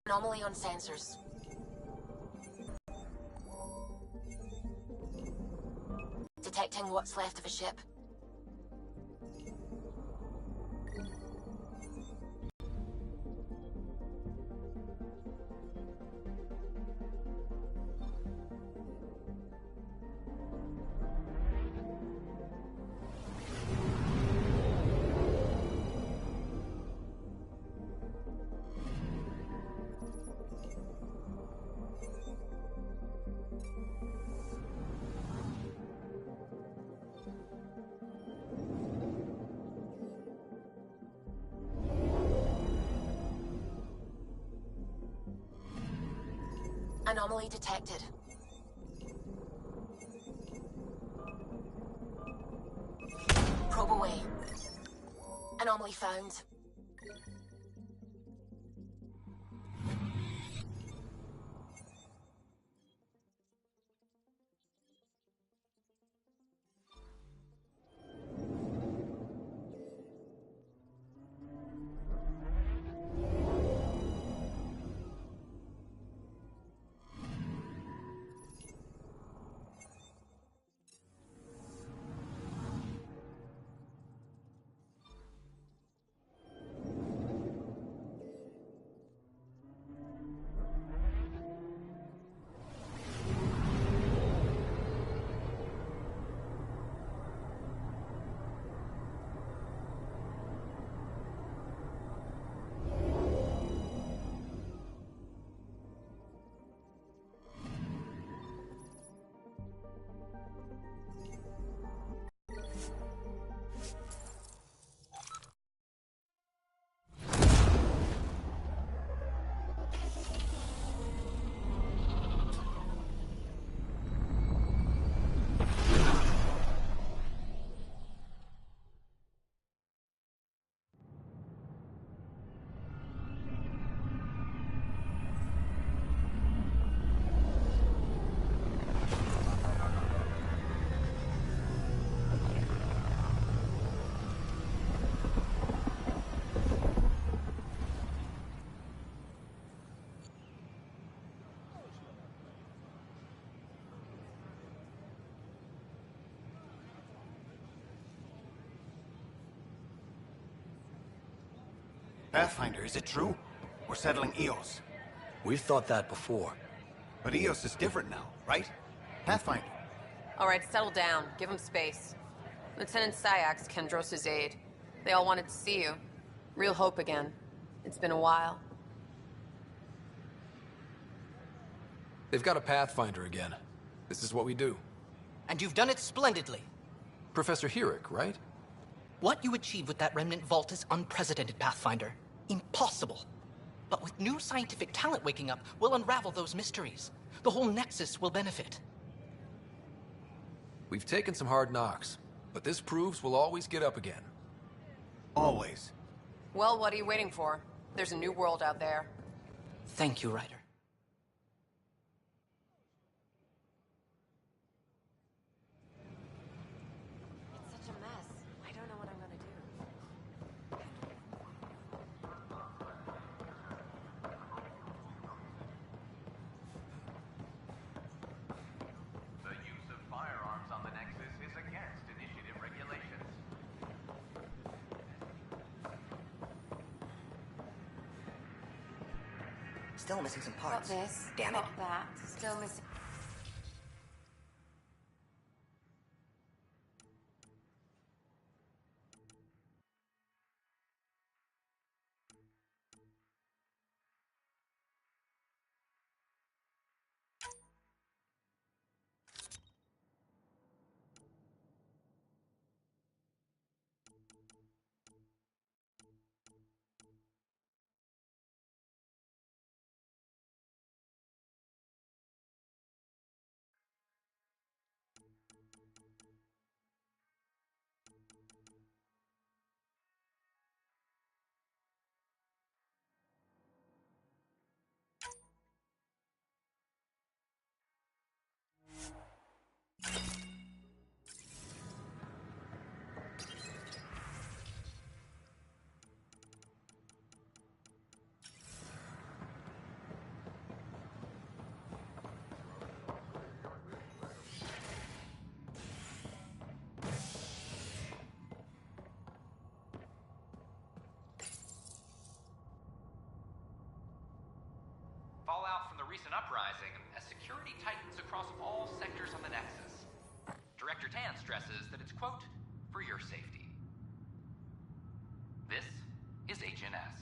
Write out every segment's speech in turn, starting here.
Anomaly on sensors. Detecting what's left of a ship. Anomaly detected. Probe away. Anomaly found. Pathfinder, is it true? We're settling Eos. We've thought that before. But Eos is different now, right? Pathfinder. All right, settle down. Give him space. Lieutenant Syak's Kendros' aide. They all wanted to see you. Real hope again. It's been a while. They've got a Pathfinder again. This is what we do. And you've done it splendidly. Professor Herrick, right? What you achieved with that remnant vault is unprecedented, Pathfinder. Impossible. But with new scientific talent waking up, we'll unravel those mysteries. The whole Nexus will benefit. We've taken some hard knocks, but this proves we'll always get up again. Always. Well, what are you waiting for? There's a new world out there. Thank you, Ryder. It's such a mess. I don't know what I'm gonna do. The use of firearms on the Nexus is against initiative regulations. Still missing some Got parts. this. Damn it. Got that. Still missing. recent uprising as security tightens across all sectors on the Nexus. Director Tan stresses that it's, quote, for your safety. This is HNS.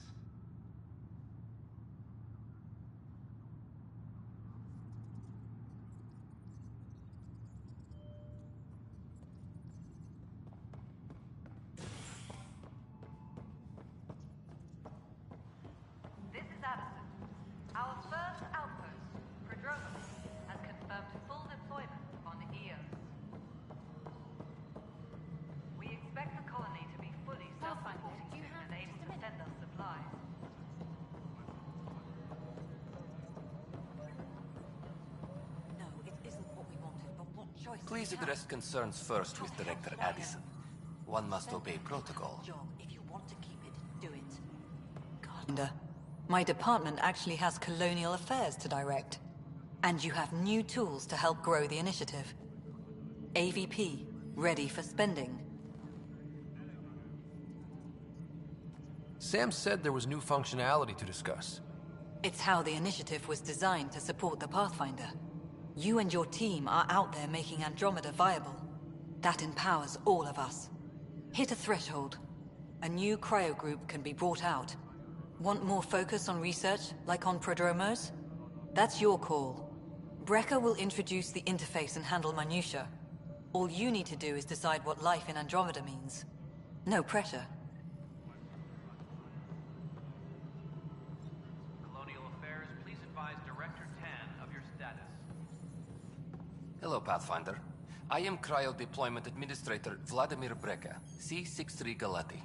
This is Addison. Our first outpost, Andromeda, has confirmed full deployment on EOS. We expect the colony to be fully self-supporting do you soon have and able just a to minute? send us supplies. No, it isn't what we wanted, but what choice do Please we have? address concerns first with Director Addison. One must obey protocol. Job. If you want to keep it, do it. My department actually has colonial affairs to direct. And you have new tools to help grow the initiative. AVP, ready for spending. Sam said there was new functionality to discuss. It's how the initiative was designed to support the Pathfinder. You and your team are out there making Andromeda viable. That empowers all of us. Hit a threshold. A new cryo group can be brought out. Want more focus on research, like on prodromos? That's your call. Brecker will introduce the interface and handle minutiae. All you need to do is decide what life in Andromeda means. No pressure. Colonial Affairs, please advise Director Tan of your status. Hello, Pathfinder. I am Cryo Deployment Administrator Vladimir Breca, C-63 Galati.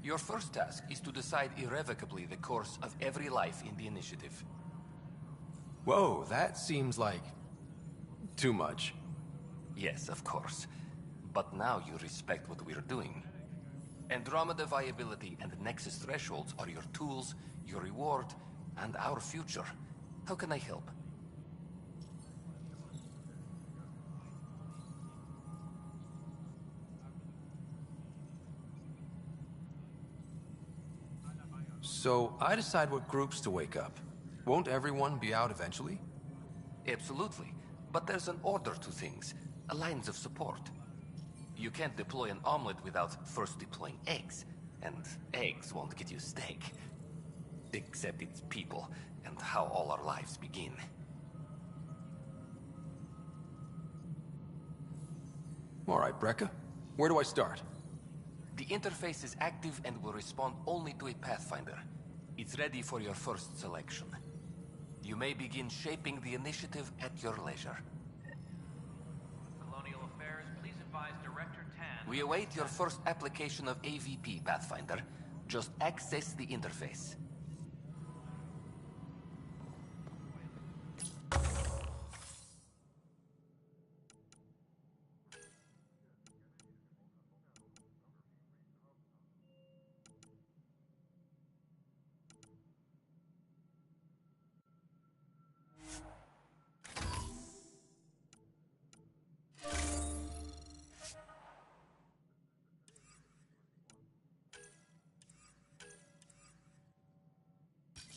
Your first task is to decide irrevocably the course of every life in the initiative. Whoa, that seems like... too much. Yes, of course. But now you respect what we're doing. Andromeda viability and Nexus thresholds are your tools, your reward, and our future. How can I help? So, I decide what groups to wake up. Won't everyone be out eventually? Absolutely. But there's an order to things, a lines of support. You can't deploy an omelet without first deploying eggs. And eggs won't get you steak. Except it's people, and how all our lives begin. Alright, Breca. Where do I start? The interface is active and will respond only to a Pathfinder. It's ready for your first selection. You may begin shaping the initiative at your leisure. Colonial Affairs, please advise Director Tan. We await your first application of AVP, Pathfinder. Just access the interface.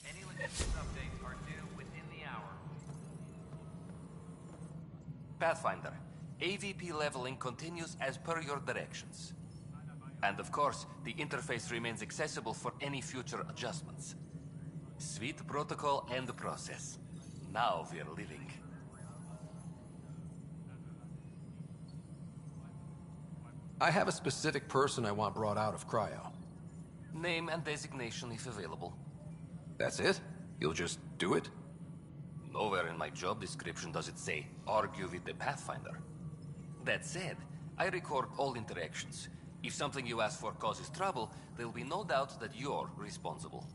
Any logistics updates are due within the hour. Pathfinder, AVP leveling continues as per your directions. And of course, the interface remains accessible for any future adjustments. Sweet protocol and process. Now we're living. I have a specific person I want brought out of cryo. Name and designation if available. That's it? You'll just do it? Nowhere in my job description does it say, argue with the Pathfinder. That said, I record all interactions. If something you ask for causes trouble, there'll be no doubt that you're responsible.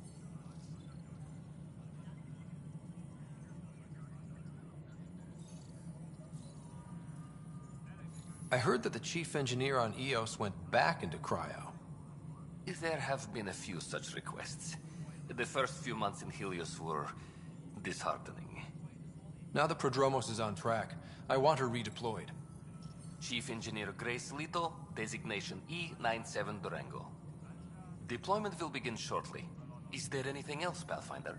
I heard that the chief engineer on EOS went back into cryo. There have been a few such requests. The first few months in Helios were disheartening. Now the Prodromos is on track. I want her redeployed. Chief Engineer Grace Lito, designation E97 Durango. Deployment will begin shortly. Is there anything else, Pathfinder?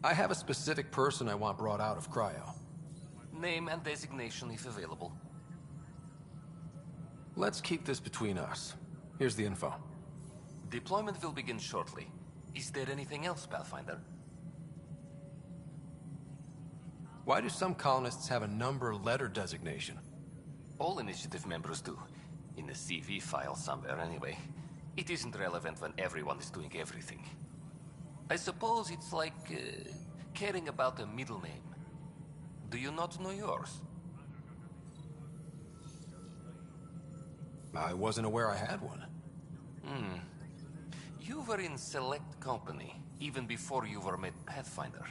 I have a specific person I want brought out of cryo. Name and designation if available. Let's keep this between us. Here's the info. Deployment will begin shortly. Is there anything else, Pathfinder? Why do some colonists have a number letter designation? All Initiative members do. In the CV file somewhere, anyway. It isn't relevant when everyone is doing everything. I suppose it's like caring about a middle name. Do you not know yours? I wasn't aware I had one. You were in select company, even before you were made Pathfinder.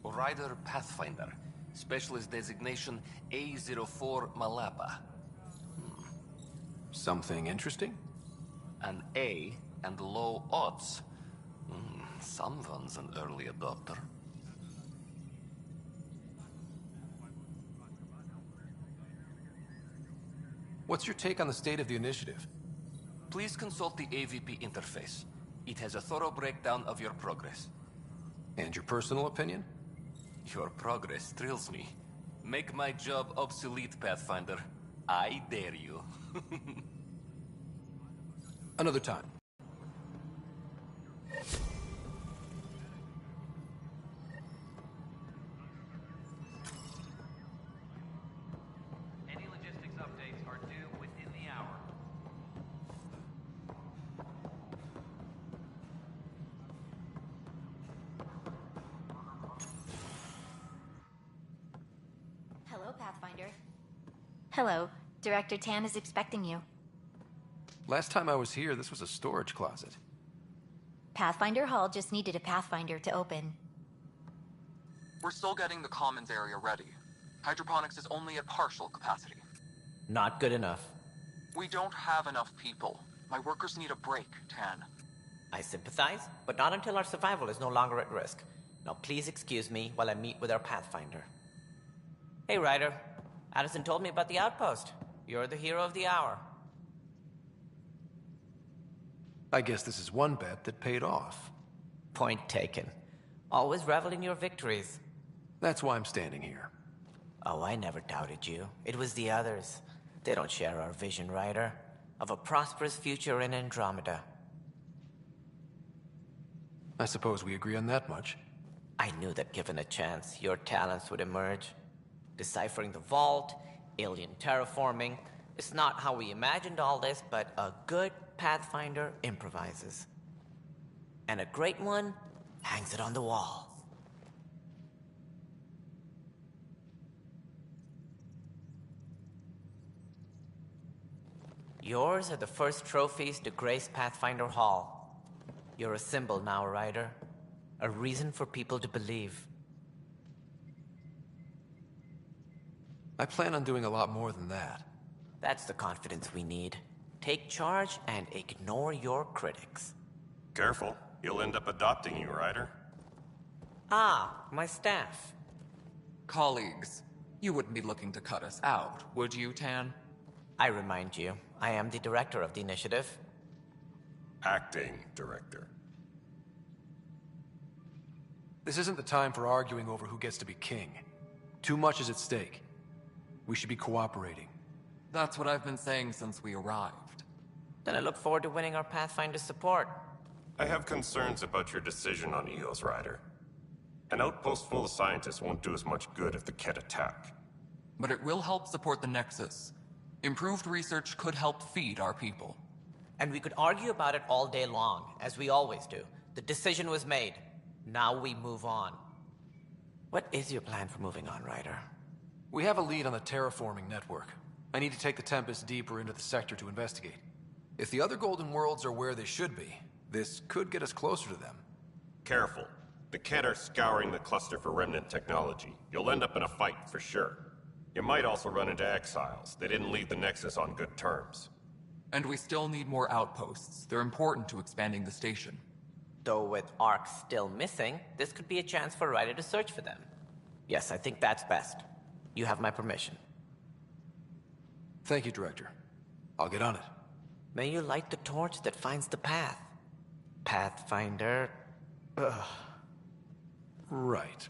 Rider Pathfinder. Specialist designation A04 Malapa. Something interesting? An A and low odds. Someone's an early adopter. What's your take on the state of the initiative? Please consult the AVP interface. It has a thorough breakdown of your progress. And your personal opinion? Your progress thrills me. Make my job obsolete, Pathfinder. I dare you. Another time. Any logistics updates are due within the hour. Hello, Pathfinder. Hello. Director Tan is expecting you. Last time I was here, this was a storage closet. Pathfinder Hall just needed a Pathfinder to open. We're still getting the commons area ready. Hydroponics is only at partial capacity. Not good enough. We don't have enough people. My workers need a break, Tan. I sympathize, but not until our survival is no longer at risk. Now please excuse me while I meet with our Pathfinder. Hey, Ryder. Addison told me about the outpost. You're the hero of the hour. I guess this is one bet that paid off. Point taken. Always revel in your victories. That's why I'm standing here. Oh, I never doubted you. It was the others. They don't share our vision, Ryder. Of a prosperous future in Andromeda. I suppose we agree on that much. I knew that given a chance, your talents would emerge. Deciphering the vault, alien terraforming. It's not how we imagined all this, but a good Pathfinder improvises. And a great one hangs it on the wall. Yours are the first trophies to grace Pathfinder Hall. You're a symbol now, Ryder. A reason for people to believe. I plan on doing a lot more than that. That's the confidence we need. Take charge and ignore your critics. Careful. You'll end up adopting you, Ryder. Ah, my staff. Colleagues, you wouldn't be looking to cut us out, would you, Tan? I remind you, I am the director of the initiative. Acting director. This isn't the time for arguing over who gets to be king. Too much is at stake. We should be cooperating. That's what I've been saying since we arrived. Then I look forward to winning our Pathfinder support. I have concerns about your decision on Eos, Ryder. An outpost full of scientists won't do as much good if the Kett attack. But it will help support the Nexus. Improved research could help feed our people. And we could argue about it all day long, as we always do. The decision was made. Now we move on. What is your plan for moving on, Ryder? We have a lead on the terraforming network. I need to take the Tempest deeper into the sector to investigate. If the other Golden Worlds are where they should be, this could get us closer to them. Careful. The Kett are scouring the cluster for remnant technology. You'll end up in a fight for sure. You might also run into exiles. They didn't leave the Nexus on good terms. And we still need more outposts. They're important to expanding the station. Though with Ark still missing, this could be a chance for Ryder to search for them. Yes, I think that's best. You have my permission. Thank you, Director. I'll get on it. May you light the torch that finds the path. Pathfinder... Ugh. Right.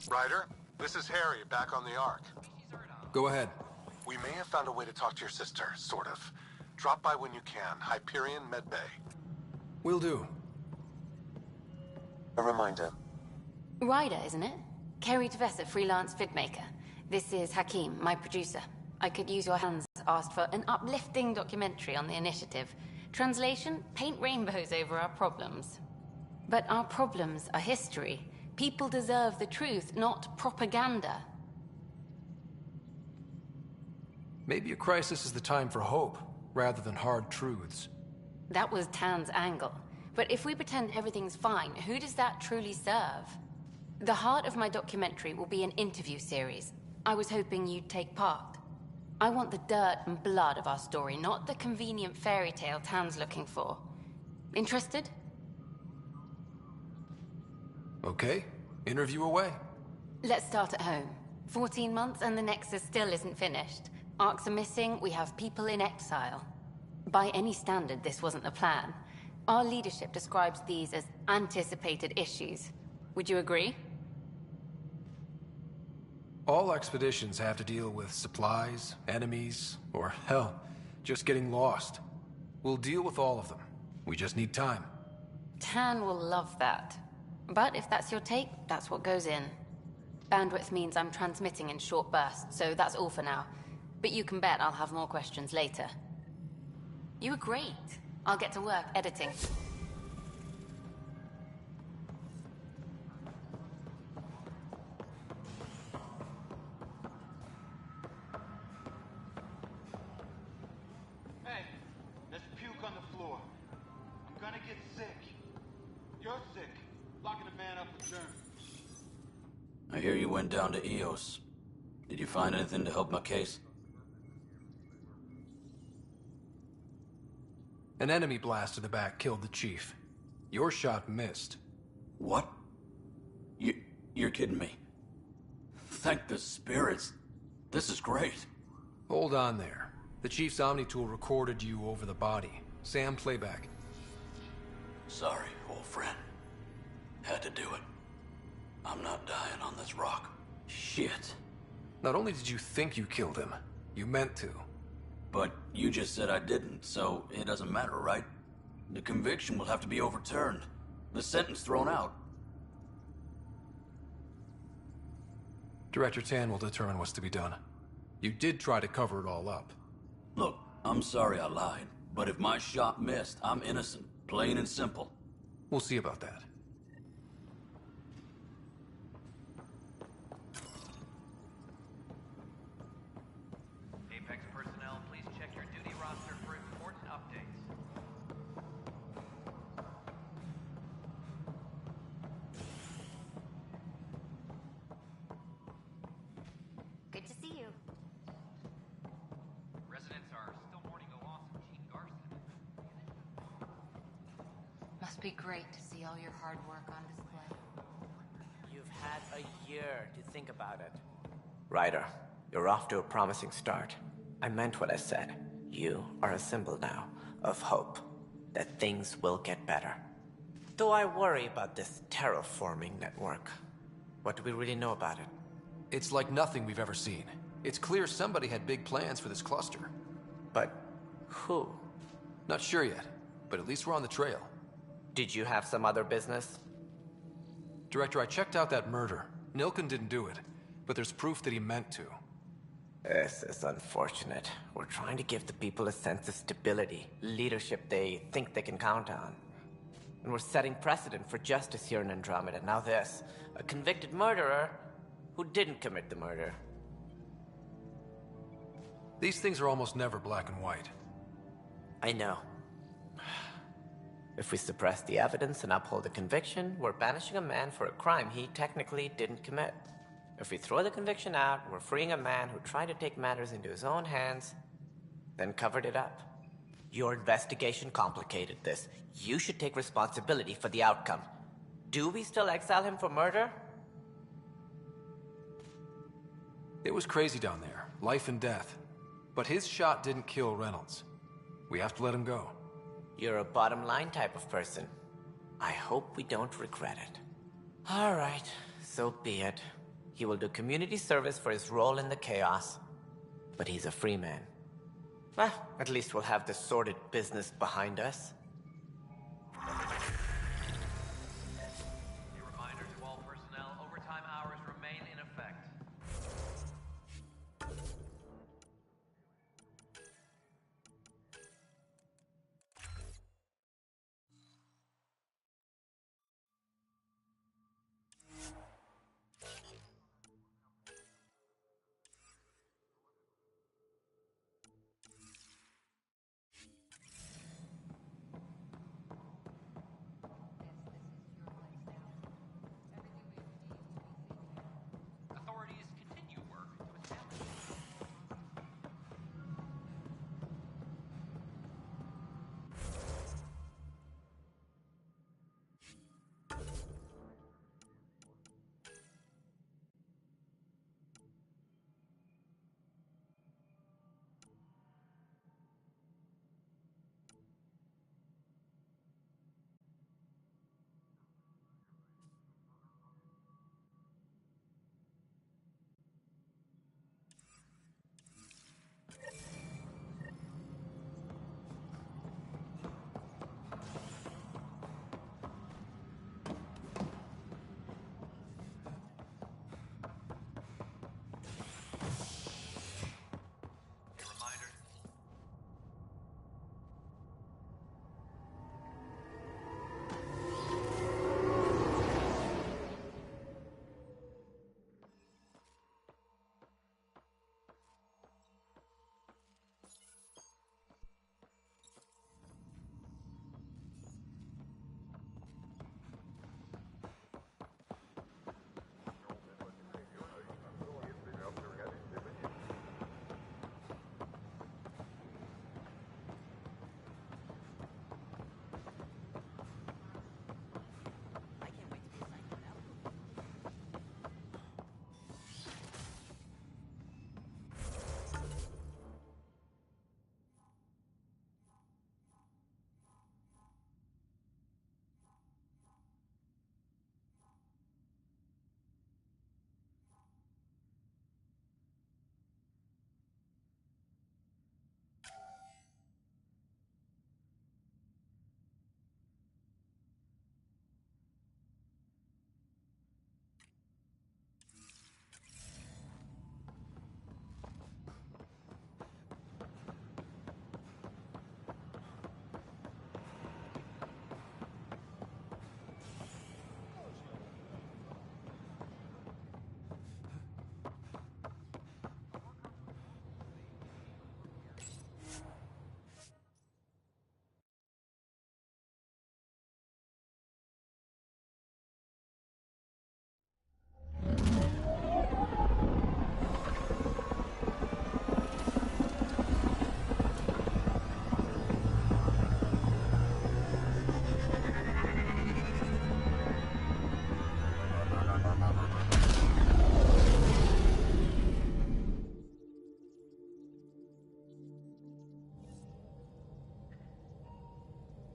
Ryder, this is Harry, back on the Ark. Go ahead. We may have found a way to talk to your sister, sort of. Drop by when you can. Hyperion Medbay. Will do. A reminder. Ryder, isn't it? Kerry Tavessa, freelance vidmaker. This is Hakim, my producer. I could use your hands. Asked for an uplifting documentary on the initiative. Translation, paint rainbows over our problems. But our problems are history. People deserve the truth, not propaganda. Maybe a crisis is the time for hope, rather than hard truths. That was Tan's angle. But if we pretend everything's fine, who does that truly serve? The heart of my documentary will be an interview series. I was hoping you'd take part. I want the dirt and blood of our story, not the convenient fairy tale Tan's looking for. Interested? Okay, interview away. Let's start at home. 14 months and the Nexus still isn't finished. Arcs are missing, we have people in exile. By any standard, this wasn't the plan. Our leadership describes these as anticipated issues. Would you agree? All expeditions have to deal with supplies, enemies, or hell, just getting lost. We'll deal with all of them. We just need time. Tan will love that. But if that's your take, that's what goes in. Bandwidth means I'm transmitting in short bursts, so that's all for now. But you can bet I'll have more questions later. You were great. I'll get to work editing. Hey, there's puke on the floor. I'm gonna get sick. You're sick. Locking a man man up with German. I hear you went down to EOS. Did you find anything to help my case? An enemy blast in the back killed the chief. Your shot missed. What? You're kidding me. Thank the spirits. This is great. Hold on there. The chief's Omni tool recorded you over the body. Sam, playback. Sorry, old friend. Had to do it. I'm not dying on this rock. Shit. Not only did you think you killed him, you meant to. But you just said I didn't, so it doesn't matter, right? The conviction will have to be overturned. The sentence thrown out. Director Tan will determine what's to be done. You did try to cover it all up. Look, I'm sorry I lied, but if my shot missed, I'm innocent. Plain and simple. We'll see about that. Apex personnel, please check your duty roster for important updates. Good to see you. Residents are still mourning the loss of Chief Garson. Must be great to see all your hard work on display. You've had a year to think about it. Ryder, you're off to a promising start. I meant what I said. You are a symbol now of hope that things will get better. Though I worry about this terraforming network. What do we really know about it? It's like nothing we've ever seen. It's clear somebody had big plans for this cluster. But who? Not sure yet, but at least we're on the trail. Did you have some other business? Director, I checked out that murder. Nilkin didn't do it, but there's proof that he meant to. This is unfortunate. We're trying to give the people a sense of stability, leadership they think they can count on. And we're setting precedent for justice here in Andromeda. Now this, a convicted murderer who didn't commit the murder. These things are almost never black and white. I know. If we suppress the evidence and uphold the conviction, we're banishing a man for a crime he technically didn't commit. If we throw the conviction out, we're freeing a man who tried to take matters into his own hands, then covered it up. Your investigation complicated this. You should take responsibility for the outcome. Do we still exile him for murder? It was crazy down there, life and death. But his shot didn't kill Reynolds. We have to let him go. You're a bottom line type of person. I hope we don't regret it. All right, so be it. He will do community service for his role in the chaos. But he's a free man. Well, at least we'll have the sordid business behind us. A reminder to all personnel, overtime hours remain in effect.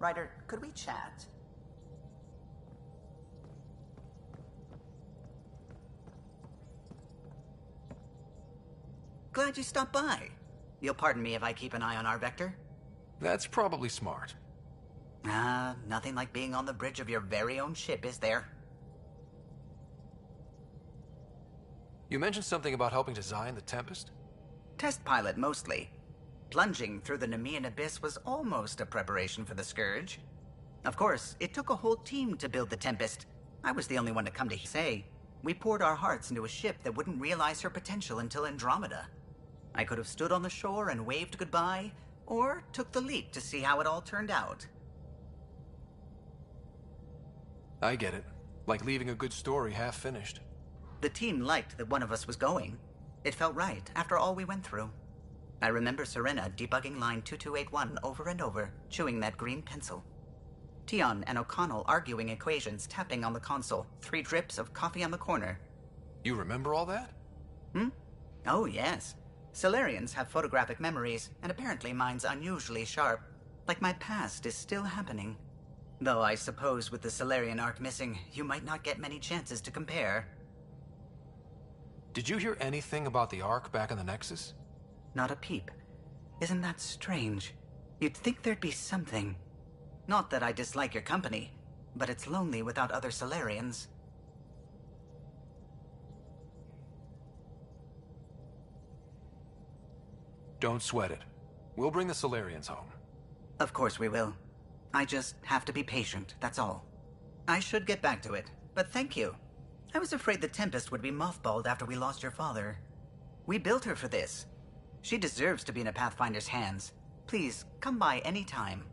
Ryder, could we chat? Glad you stopped by. You'll pardon me if I keep an eye on our vector? That's probably smart. Nothing like being on the bridge of your very own ship, is there? You mentioned something about helping design the Tempest? Test pilot, mostly. Plunging through the Nemean abyss was almost a preparation for the Scourge. Of course, it took a whole team to build the Tempest. I was the only one to come to say. We poured our hearts into a ship that wouldn't realize her potential until Andromeda. I could have stood on the shore and waved goodbye, or took the leap to see how it all turned out. I get it. Like leaving a good story half-finished. The team liked that one of us was going. It felt right, after all we went through. I remember Serena debugging line 2281 over and over, chewing that green pencil. Tion and O'Connell arguing equations, tapping on the console, 3 drips of coffee on the corner. You remember all that? Oh, yes. Solarians have photographic memories, and apparently mine's unusually sharp. Like my past is still happening. Though I suppose with the Solarian arc missing, you might not get many chances to compare. Did you hear anything about the Ark back in the Nexus? Not a peep. Isn't that strange? You'd think there'd be something. Not that I dislike your company, but it's lonely without other Solarians. Don't sweat it. We'll bring the Solarians home. Of course we will. I just have to be patient, that's all. I should get back to it, but thank you. I was afraid the Tempest would be mothballed after we lost your father. We built her for this. She deserves to be in a Pathfinder's hands. Please, come by any time.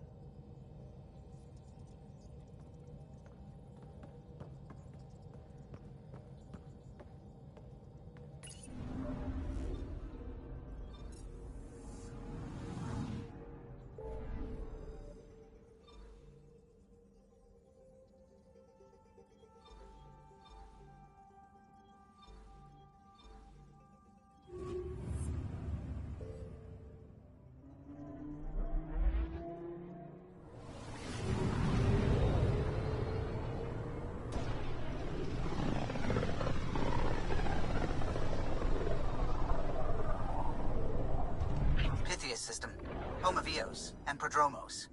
System, home of Eos and Prodromos.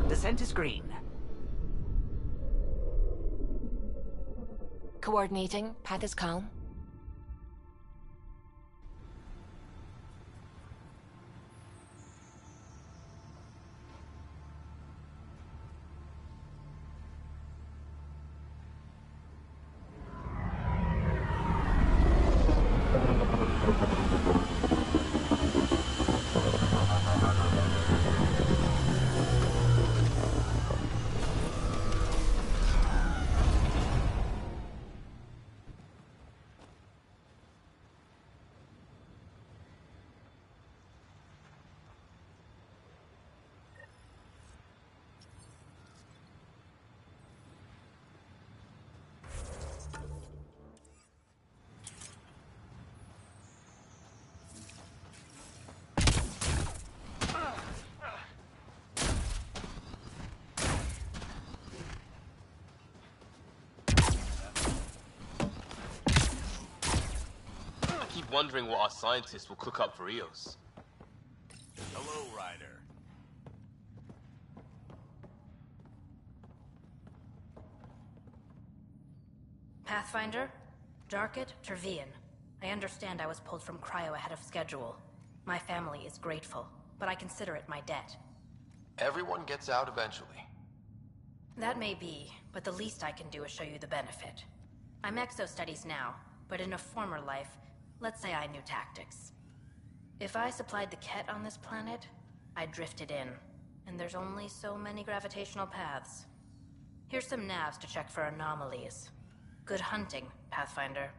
Descent is green. Coordinating. Path is calm. wondering what our scientists will cook up for Eos. Hello, Ryder. Pathfinder? Darket, Trevian. I understand I was pulled from Cryo ahead of schedule. My family is grateful, but I consider it my debt. Everyone gets out eventually. That may be, but the least I can do is show you the benefit. I'm exo-studies now, but in a former life, let's say I knew tactics. If I supplied the Ket on this planet, I drifted in, and there's only so many gravitational paths. Here's some navs to check for anomalies. Good hunting, Pathfinder.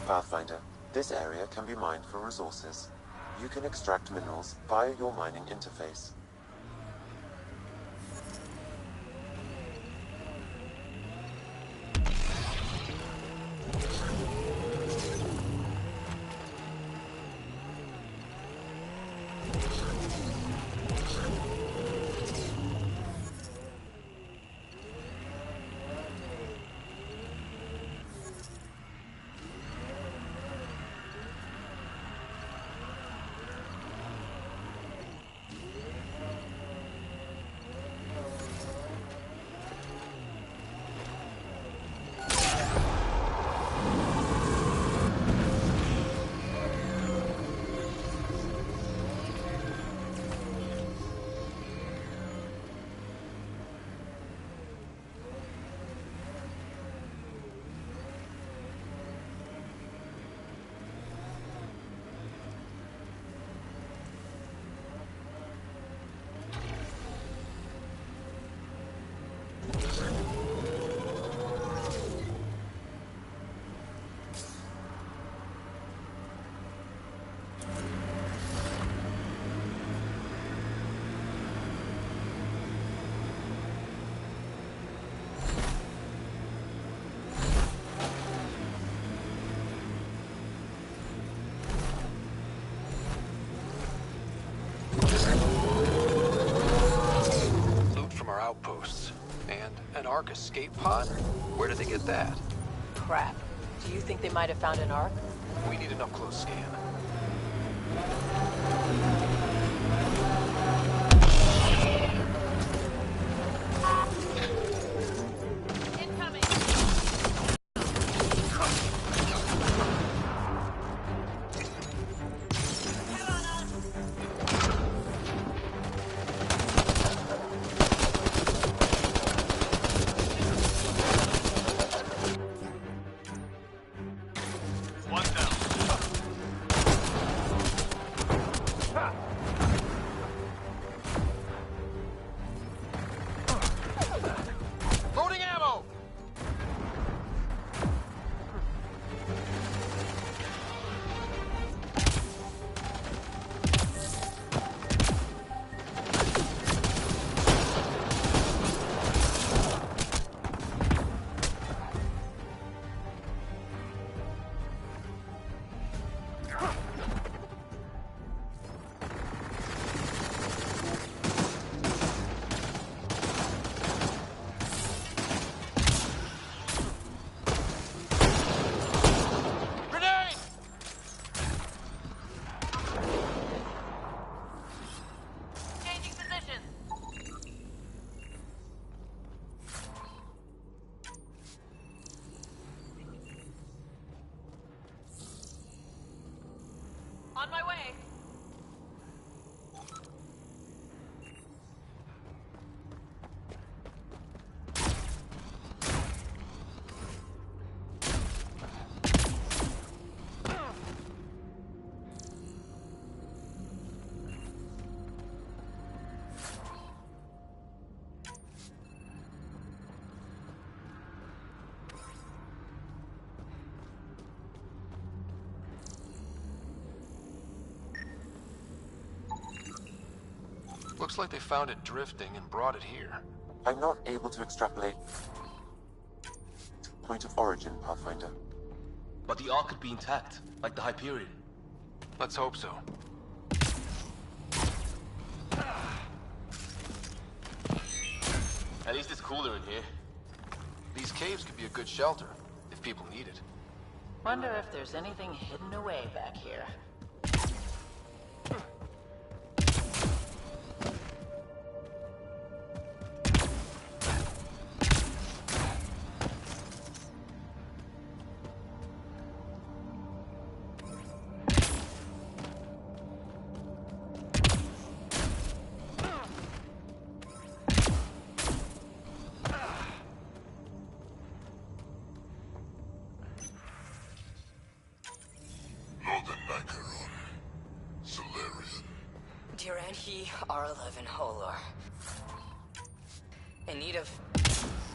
Pathfinder, this area can be mined for resources. You can extract minerals via your mining interface. Outposts. And an Ark escape pod? Where did they get that? Crap. Do you think they might have found an Ark? We need an up-close scan. On my way. Looks like they found it drifting and brought it here. I'm not able to extrapolate point of origin, Pathfinder. But the Ark could be intact, like the Hyperion. Let's hope so. At least it's cooler in here. These caves could be a good shelter, if people need it. Wonder if there's anything hidden away back here. He R11 Holor. In need of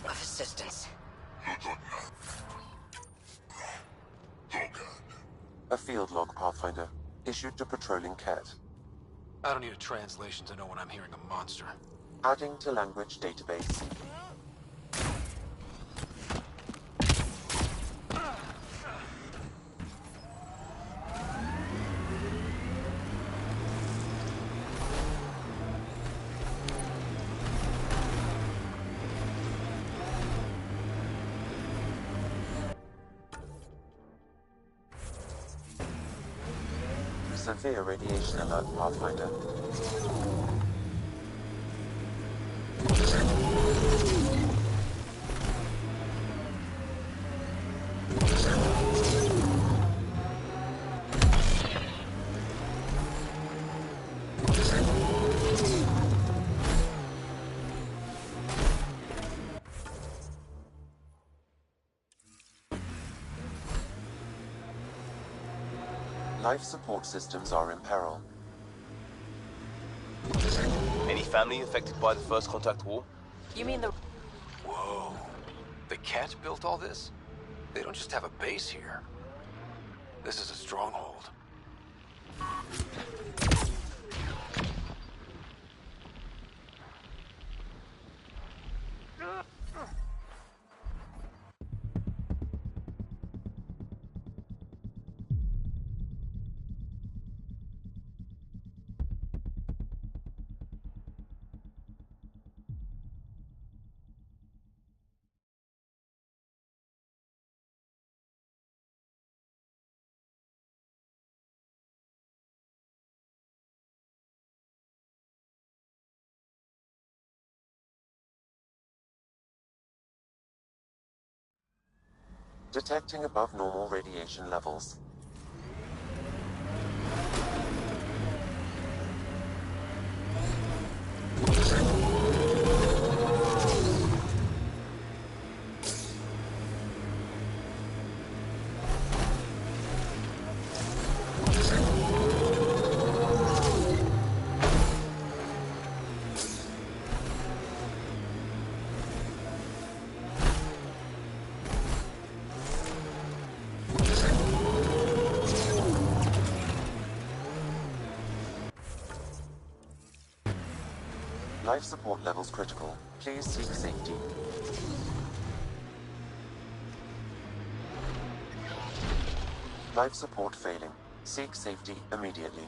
assistance. A field log, Pathfinder. Issued to patrolling Ket. I don't need a translation to know when I'm hearing a monster. Adding to language database. Severe radiation alert, Pathfinder. Life support systems are in peril. Any family affected by the First Contact War? You mean the... Whoa. The Ket built all this? They don't just have a base here. This is a stronghold. Detecting above normal radiation levels. Life support levels critical. Please seek safety. Life support failing. Seek safety immediately.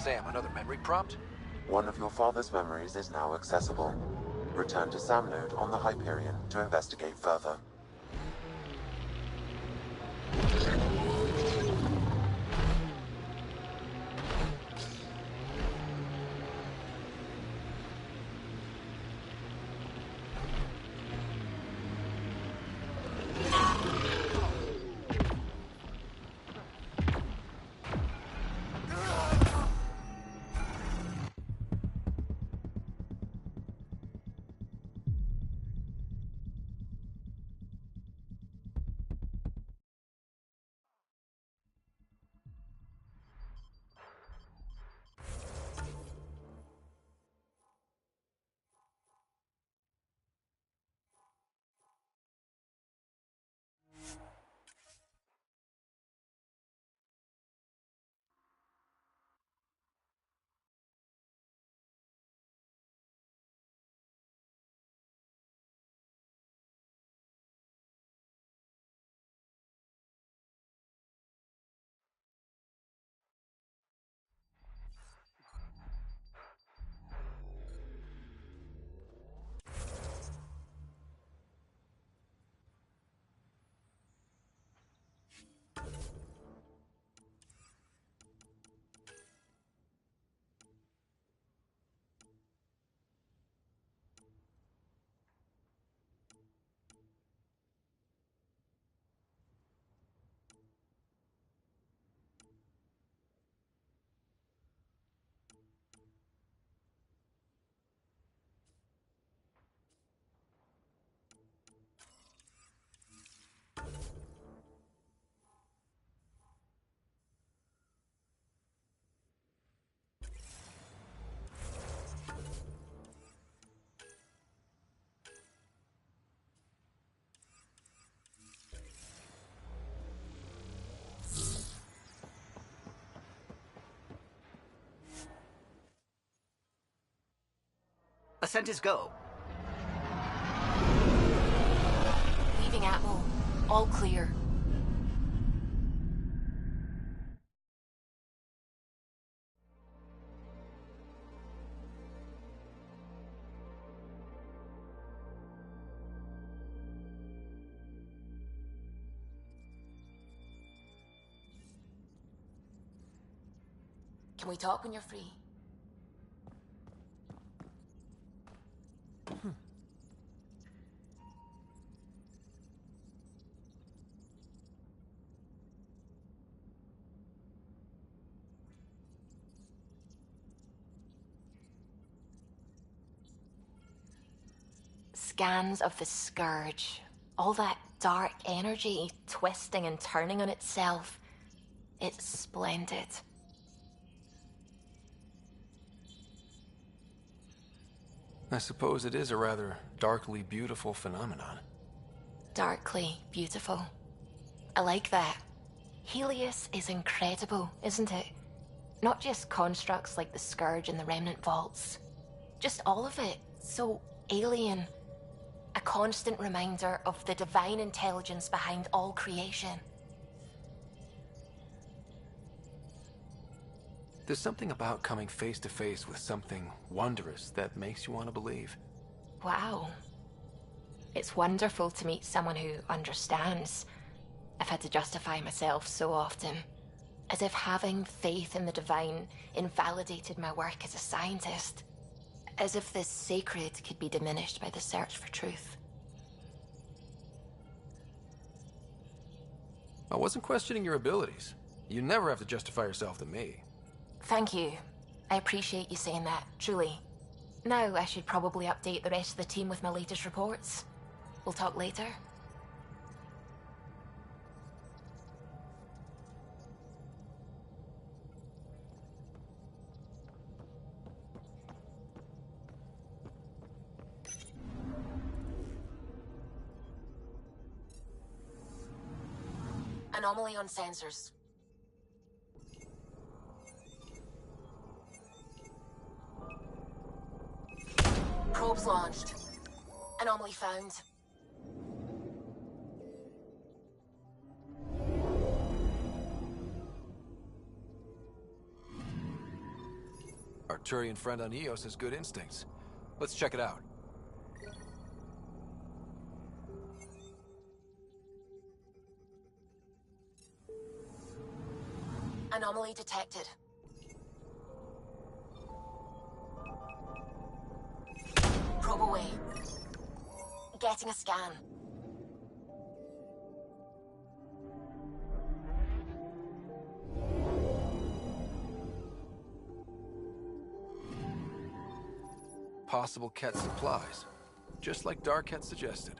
Sam, another memory prompt? One of your father's memories is now accessible. Return to Sam node on the Hyperion to investigate further. Ascent is go. Leaving Atmo. All clear. Can we talk when you're free? Scans of the Scourge. All that dark energy twisting and turning on itself. It's splendid. I suppose it is a rather darkly beautiful phenomenon. Darkly beautiful. I like that. Helios is incredible, isn't it? Not just constructs like the Scourge and the Remnant Vaults. Just all of it. So alien. A constant reminder of the divine intelligence behind all creation. There's something about coming face to face with something wondrous that makes you want to believe. Wow. It's wonderful to meet someone who understands. I've had to justify myself so often. As if having faith in the divine invalidated my work as a scientist. As if this sacred could be diminished by the search for truth. I wasn't questioning your abilities. You never have to justify yourself to me. Thank you. I appreciate you saying that, truly. Now I should probably update the rest of the team with my latest reports. We'll talk later. Anomaly on sensors. Probes launched. Anomaly found. Arturian friend on Eos has good instincts. Let's check it out. Anomaly detected. Probe away. Getting a scan. Possible Ket supplies, just like Dark had suggested.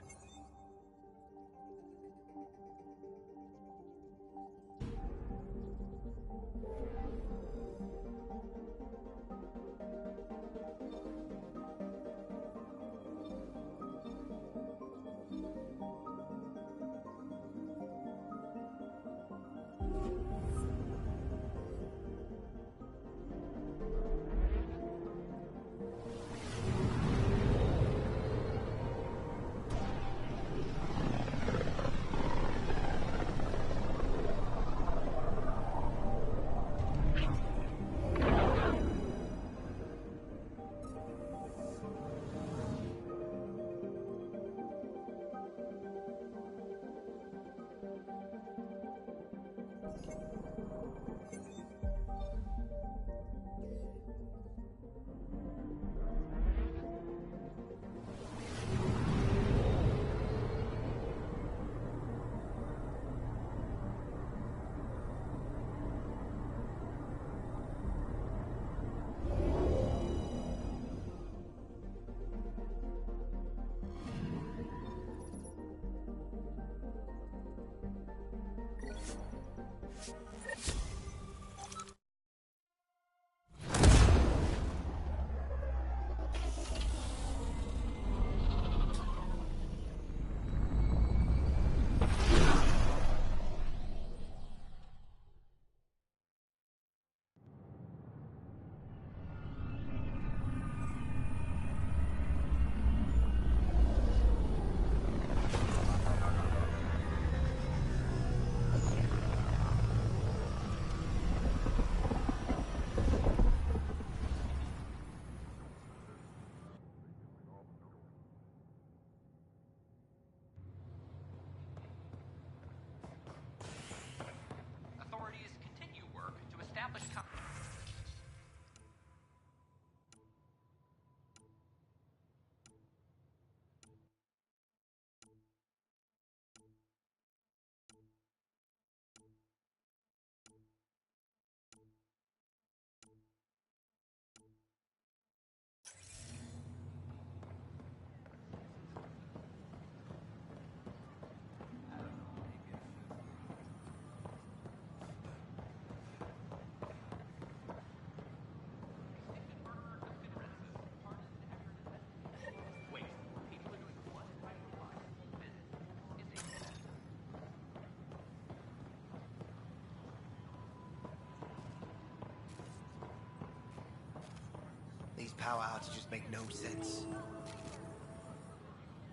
power outages make no sense.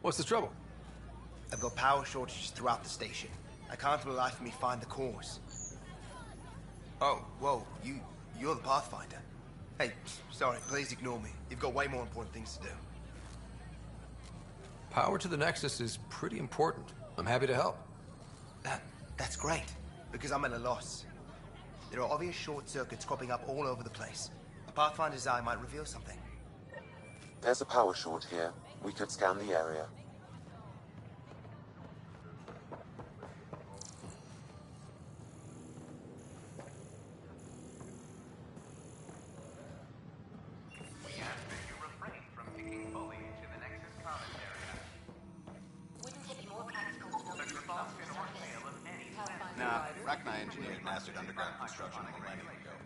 What's the trouble? I've got power shortages throughout the station. I can't for the life of me find the cause. Oh, whoa, you're the Pathfinder. Hey, sorry, please ignore me. You've got way more important things to do. Power to the Nexus is pretty important. I'm happy to help. That's great, because I'm at a loss. There are obvious short circuits cropping up all over the place. A Pathfinder's eye might reveal something. There's a power short here. We could scan the area. Nah, Rachni engineered mastered underground construction a millennium ago.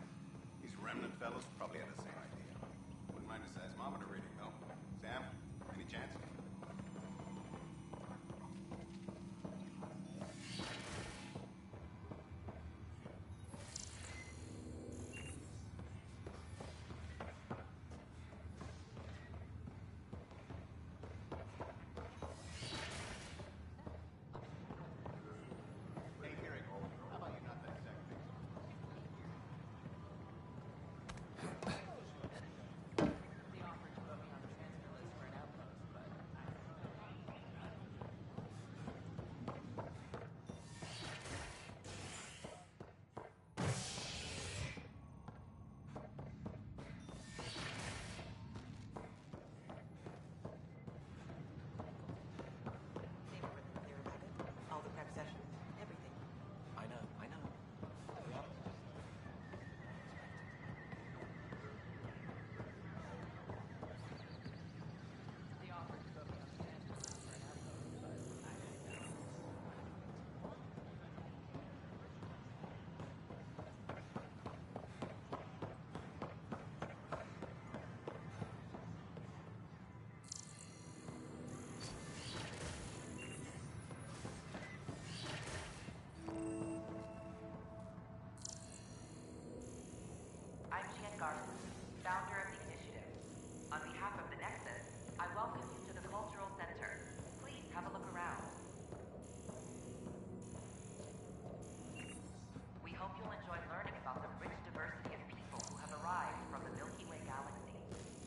These remnant fellows probably had the same idea. Wouldn't mind a seismometer reading, though. Sam, any chance? Founder of the initiative. On behalf of the Nexus, I welcome you to the Cultural Center. Please have a look around. We hope you'll enjoy learning about the rich diversity of people who have arrived from the Milky Way galaxy.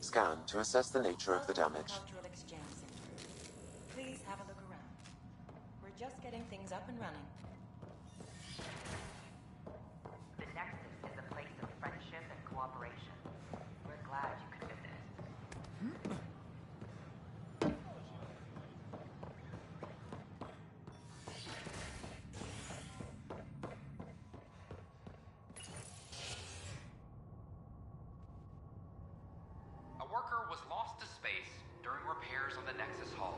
Scan to assess the nature of the damage. Cultural Exchange Center. Please have a look around. We're just getting things up and running. The Nexus is a place of friendship and cooperation. We're glad you could visit. A worker was lost to space during repairs on the Nexus hull.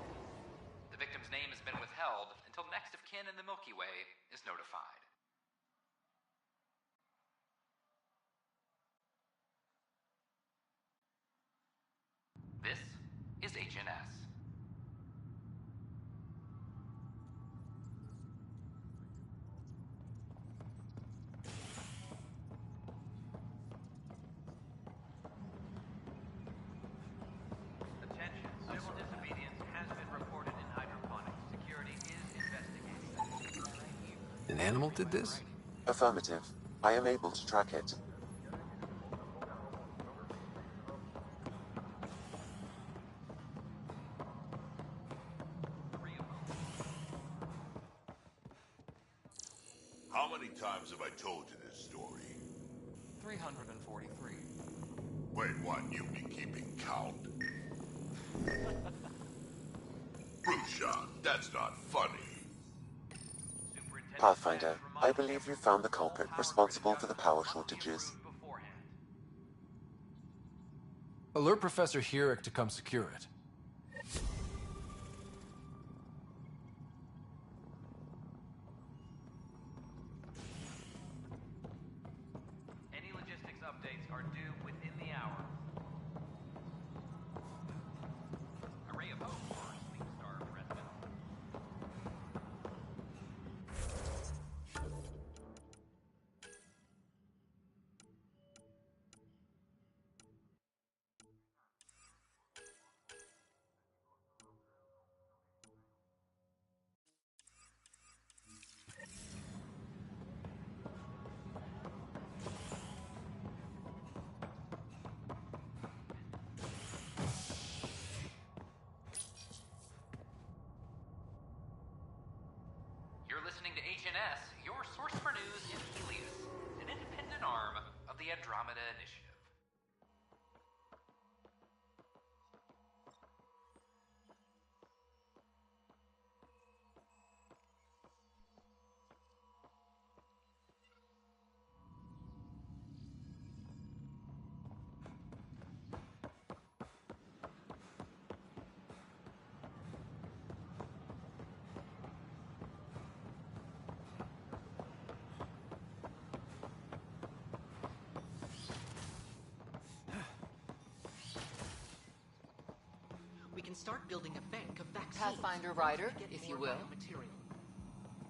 The victim's name has been withheld until next of kin in the Milky Way is notified. This is HNS. Attention, civil disobedience has been reported in hydroponics. Security is investigating. An animal did this? Affirmative. I am able to track it. How many times have I told you this story? 343. Wait, what? You've been keeping count? Rushan, that's not funny. Pathfinder, I believe you found the culprit responsible for the power shortages. Alert Professor Herrick to come secure it. Any logistics updates are due within the hour. A ray of hope for Sleep Star residents. Andromeda Initiative. We can start building a bank of vaccines. Pathfinder Rider, if you will. Material.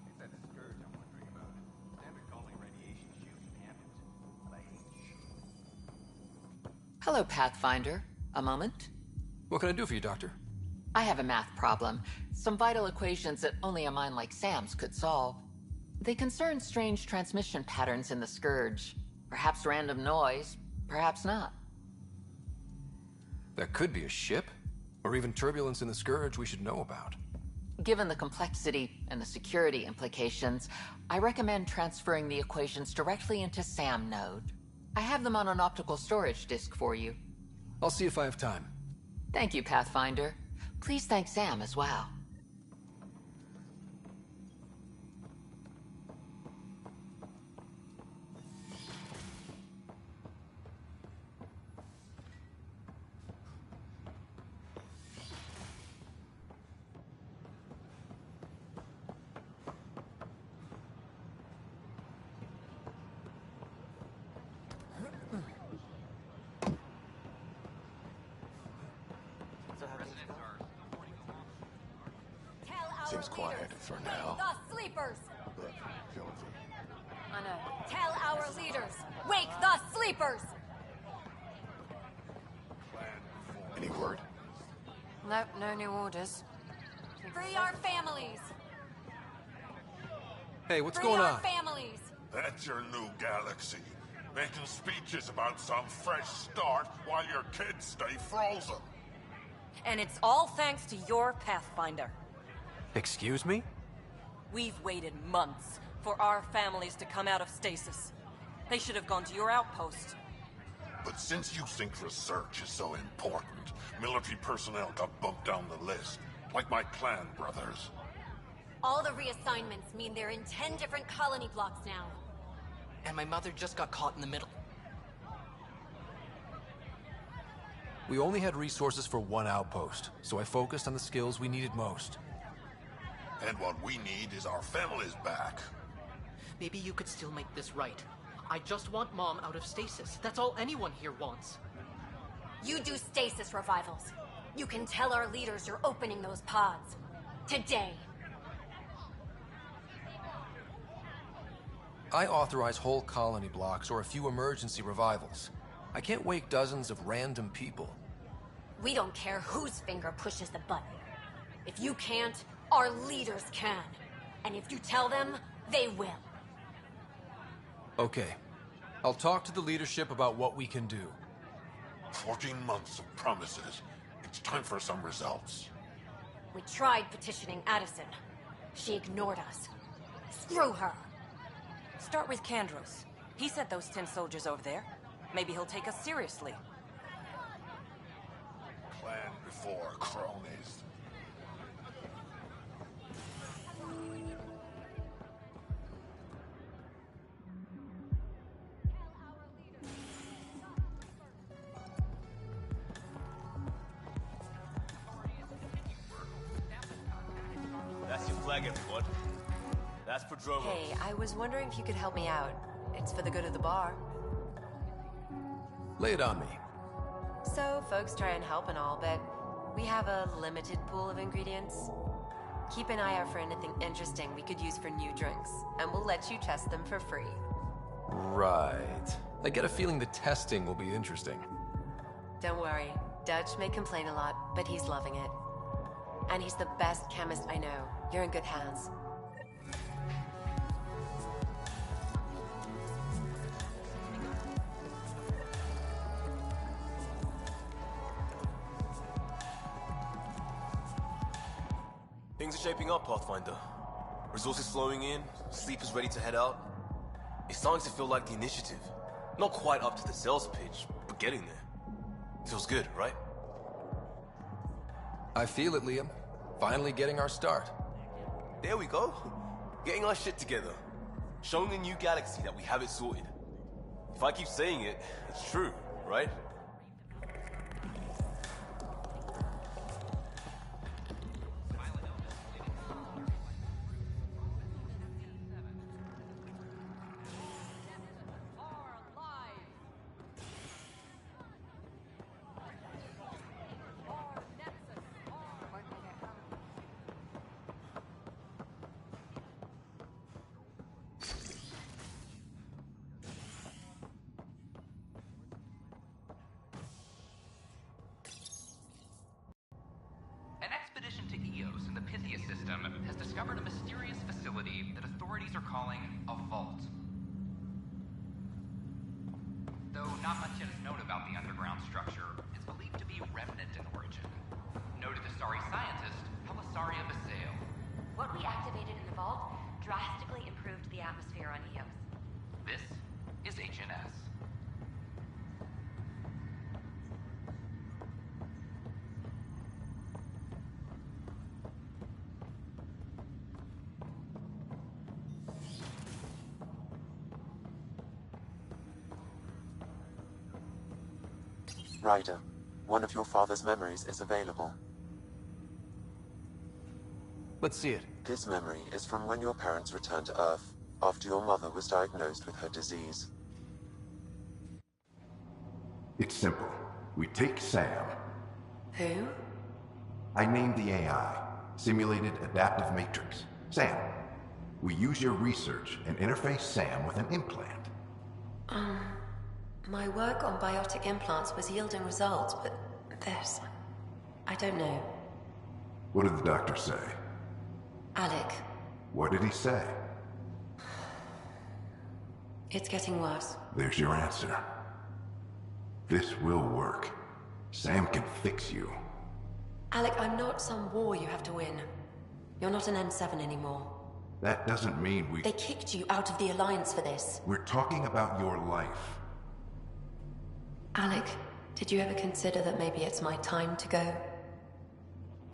It's that scourge I'm wondering about. Standard colony radiation shields inhabitants, but I hate shit. Hello, Pathfinder. A moment? What can I do for you, Doctor? I have a math problem. Some vital equations that only a mind like Sam's could solve. They concern strange transmission patterns in the Scourge. Perhaps random noise, perhaps not. That could be a ship, or even turbulence in the Scourge we should know about. Given the complexity and the security implications, I recommend transferring the equations directly into SAM node. I have them on an optical storage disk for you. I'll see if I have time. Thank you, Pathfinder. Please thank Sam as well. Seems quiet for now. The sleepers! Look, Jonesy. I know. Tell our leaders! Wake the sleepers! Any word? Nope, no new orders. Free our families! Hey, what's Free going our on? families! That's your new galaxy. Making speeches about some fresh start while your kids stay frozen. And it's all thanks to your Pathfinder. Excuse me? We've waited months for our families to come out of stasis. They should have gone to your outpost. But since you think research is so important, military personnel got bumped down the list, like my clan brothers. All the reassignments mean they're in 10 different colony blocks now. And my mother just got caught in the middle. We only had resources for one outpost, so I focused on the skills we needed most. And what we need is our families back. Maybe you could still make this right. I just want Mom out of stasis. That's all anyone here wants. You do stasis revivals. You can tell our leaders you're opening those pods. Today. I authorize whole colony blocks or a few emergency revivals. I can't wake dozens of random people. We don't care whose finger pushes the button. If you can't, our leaders can. And if you tell them, they will. Okay. I'll talk to the leadership about what we can do. 14 months of promises. It's time for some results. We tried petitioning Addison. She ignored us. Screw her. Start with Kandros. He sent those 10 soldiers over there. Maybe he'll take us seriously. Clan before cronies. That's your flag, everyone. That's for Drogo. Hey, I was wondering if you could help me out. It's for the good of the bar. Lay it on me. So, folks try and help and all, but we have a limited pool of ingredients. Keep an eye out for anything interesting we could use for new drinks, and we'll let you test them for free. Right. I get a feeling the testing will be interesting. Don't worry, Dutch may complain a lot, but he's loving it. And he's the best chemist I know. You're in good hands. Things are shaping up, Pathfinder. Resources flowing in, sleepers ready to head out. It's starting to feel like the initiative. Not quite up to the sales pitch, but getting there. Feels good, right? I feel it, Liam. Finally getting our start. There we go. Getting our shit together. Showing the new galaxy that we have it sorted. If I keep saying it, it's true, right? An expedition to Eos in the Pythia system has discovered a mysterious facility that authorities are calling a vault. Though not much yet is known about the underground structure, it's believed to be remnant in origin. Noted Asari scientist, Helisaria Basale. What we activated in the vault drastically improved the atmosphere on Eos. This is HNS. Ryder, one of your father's memories is available. Let's see it. This memory is from when your parents returned to Earth, after your mother was diagnosed with her disease. It's simple. We take Sam. Who? I named the AI, Simulated Adaptive Matrix. Sam. We use your research and interface Sam with an implant. My work on biotic implants was yielding results, but this... I don't know. What did the doctor say? Alec, What did he say? it's getting worse. There's your answer. This will work. Sam can fix you. Alec, I'm not some war you have to win. You're not an N7 anymore. That doesn't mean we... They kicked you out of the Alliance for this. We're talking about your life. Alec, did you ever consider that maybe it's my time to go?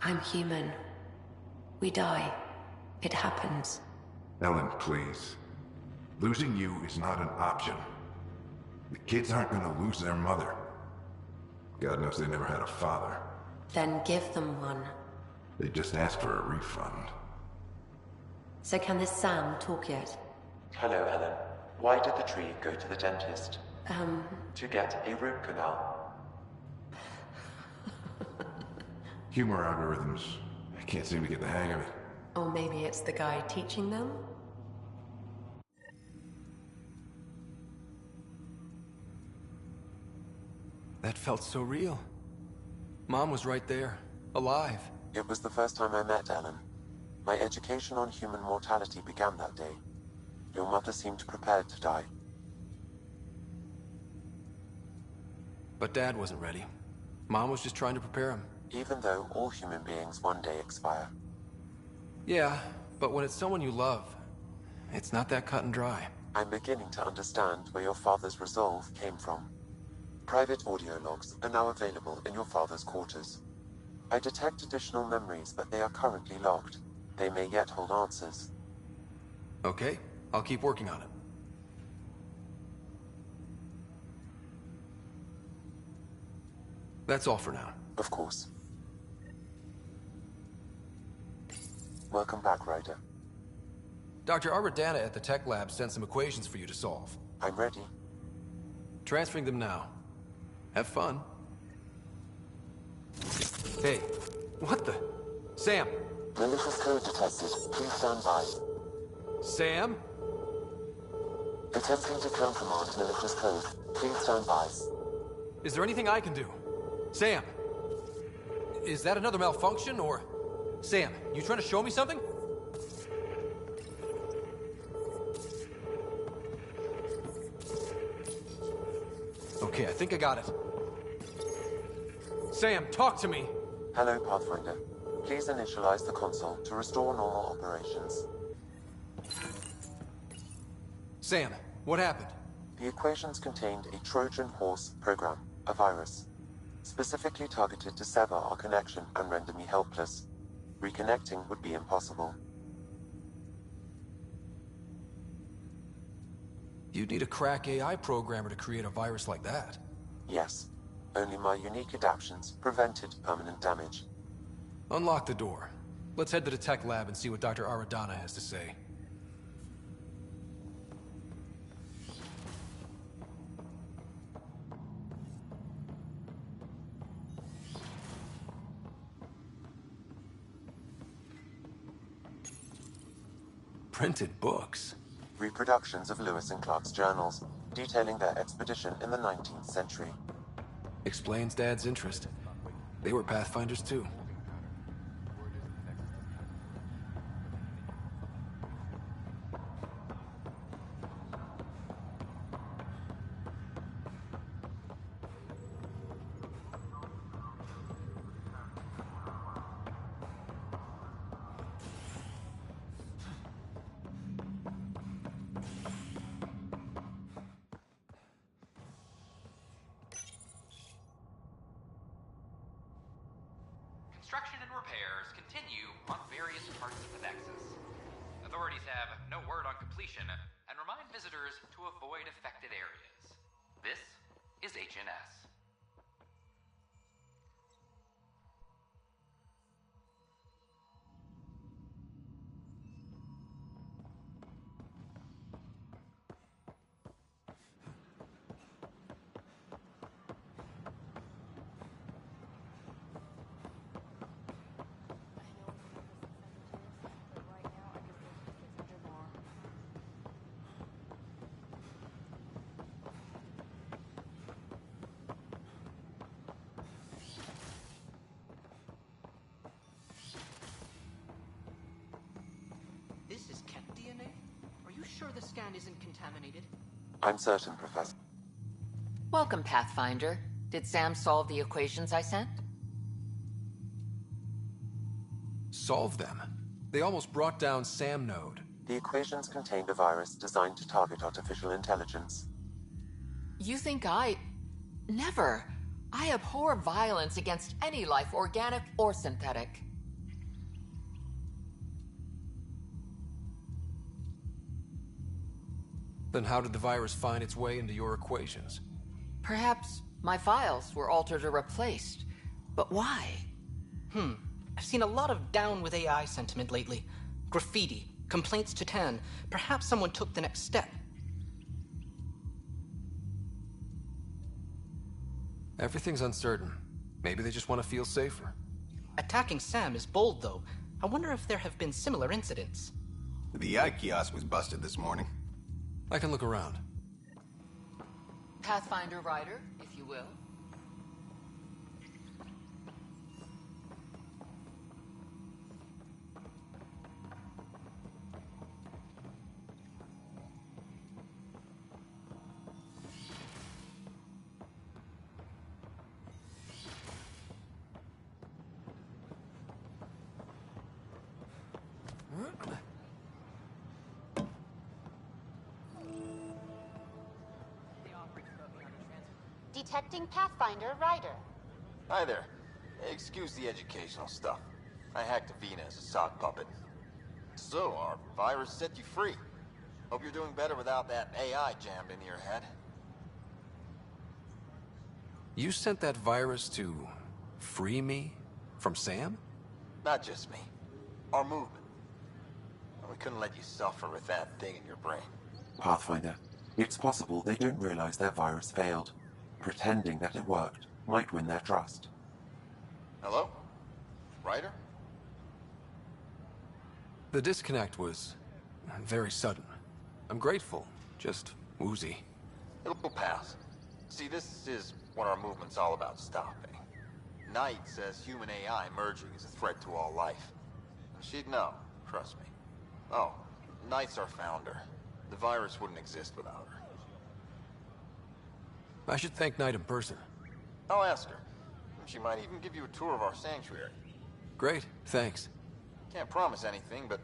I'm human. We die. It happens. Ellen, please. Losing you is not an option. The kids aren't gonna lose their mother. God knows they never had a father. Then give them one. They just asked for a refund. So can this Sam talk yet? Hello, Ellen. Why did the tree go to the dentist? To get a root canal. Humor algorithms. I can't seem to get the hang of it. Or maybe it's the guy teaching them? That felt so real. Mom was right there, alive. It was the first time I met Ellen. My education on human mortality began that day. Your mother seemed prepared to die. But Dad wasn't ready. Mom was just trying to prepare him. Even though all human beings one day expire. Yeah, but when it's someone you love, it's not that cut and dry. I'm beginning to understand where your father's resolve came from. Private audio logs are now available in your father's quarters. I detect additional memories, but they are currently locked. They may yet hold answers. Okay, I'll keep working on it. That's all for now. Of course. Welcome back, Ryder. Dr. Arbordana at the tech lab sent some equations for you to solve. I'm ready. Transferring them now. Have fun. Hey, what the? Sam! Malicious code detected. Please stand by. Sam? Attempting to countermand malicious code. Please stand by. Is there anything I can do? Sam! Is that another malfunction, or... Sam, you trying to show me something? Okay, I think I got it. Sam, talk to me! Hello, Pathfinder. Please initialize the console to restore normal operations. Sam, what happened? The equations contained a Trojan horse program, a virus, specifically targeted to sever our connection and render me helpless. Reconnecting would be impossible. You'd need a crack AI programmer to create a virus like that. Yes. Only my unique adaptions prevented permanent damage. Unlock the door. Let's head to the tech lab and see what Dr. Aradana has to say. Printed books. Reproductions of Lewis and Clark's journals, detailing their expedition in the 19th century. Explains Dad's interest. They were Pathfinders too. Construction and repairs continue on various parts of the Nexus. Authorities have no word on completion and remind visitors to avoid affected areas. This is HNS. This is Kett DNA? Are you sure the scan isn't contaminated? I'm certain, Professor. Welcome, Pathfinder. Did Sam solve the equations I sent? Solve them? They almost brought down Sam Node. The equations contained a virus designed to target artificial intelligence. You think I... Never. I abhor violence against any life, organic or synthetic. Then how did the virus find its way into your equations? Perhaps my files were altered or replaced. But why? I've seen a lot of down with AI sentiment lately. Graffiti, complaints to Tan. Perhaps someone took the next step. Everything's uncertain. Maybe they just want to feel safer. Attacking Sam is bold, though. I wonder if there have been similar incidents. The eye kiosk was busted this morning. I can look around. Pathfinder Rider, if you will. Detecting Pathfinder Rider. Hi there. Excuse the educational stuff. I hacked Avina as a sock puppet. So, our virus set you free. Hope you're doing better without that AI jammed into your head. You sent that virus to free me from Sam? Not just me. Our movement. We couldn't let you suffer with that thing in your brain. Pathfinder, it's possible they don't realize their virus failed. Pretending that it worked might win their trust. Hello? Ryder? The disconnect was very sudden. I'm grateful, just woozy. It'll pass. See, this is what our movement's all about stopping. Knight says human AI merging is a threat to all life. She'd know, trust me. Oh, Knight's our founder. The virus wouldn't exist without her. I should thank Knight in person. I'll ask her. She might even give you a tour of our sanctuary. Great, thanks. Can't promise anything, but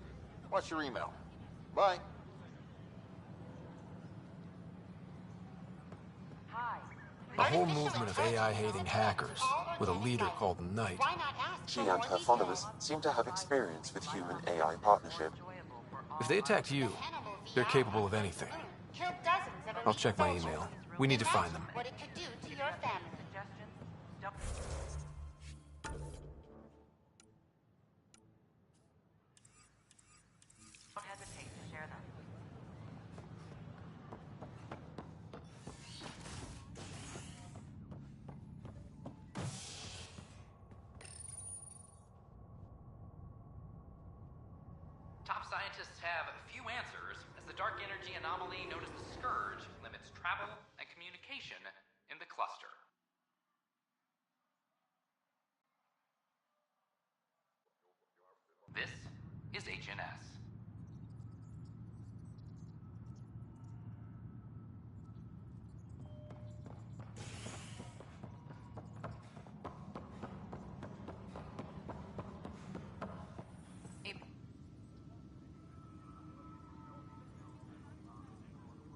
watch your email. Bye. A whole movement of AI-hating hackers, with a leader called the Knight. She and her followers seem to have experience with human-AI partnership. If they attacked you, they're capable of anything. I'll check my email. We need to find them. What it could do to your family. Don't hesitate to share them. Top scientists have few answers, as the dark energy anomaly known as the Scourge limits travel and communication in the cluster. This is HNS.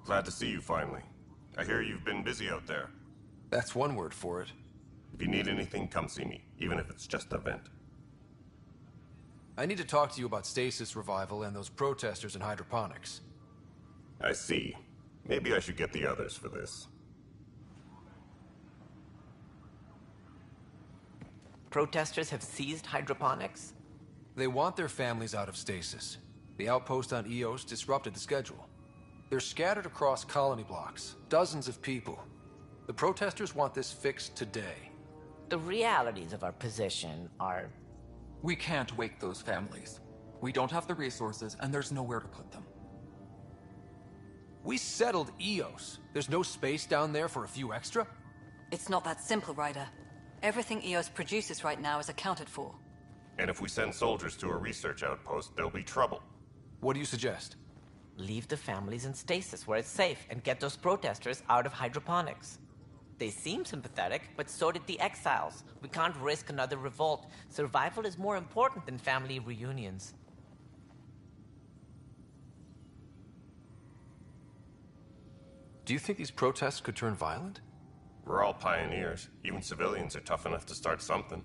Glad to see you finally. I hear you've been busy out there. That's one word for it. If you need anything, come see me, even if it's just a vent. I need to talk to you about stasis revival and those protesters in hydroponics. I see. Maybe I should get the others for this. Protesters have seized hydroponics? They want their families out of stasis. The outpost on Eos disrupted the schedule. They're scattered across colony blocks, dozens of people. The protesters want this fixed today. The realities of our position are... We can't wake those families. We don't have the resources, and there's nowhere to put them. We settled Eos. There's no space down there for a few extra? It's not that simple, Ryder. Everything Eos produces right now is accounted for. And if we send soldiers to a research outpost, there'll be trouble. What do you suggest? Leave the families in stasis where it's safe and get those protesters out of hydroponics. They seem sympathetic, but so did the exiles. We can't risk another revolt. Survival is more important than family reunions. Do you think these protests could turn violent? We're all pioneers. Even civilians are tough enough to start something.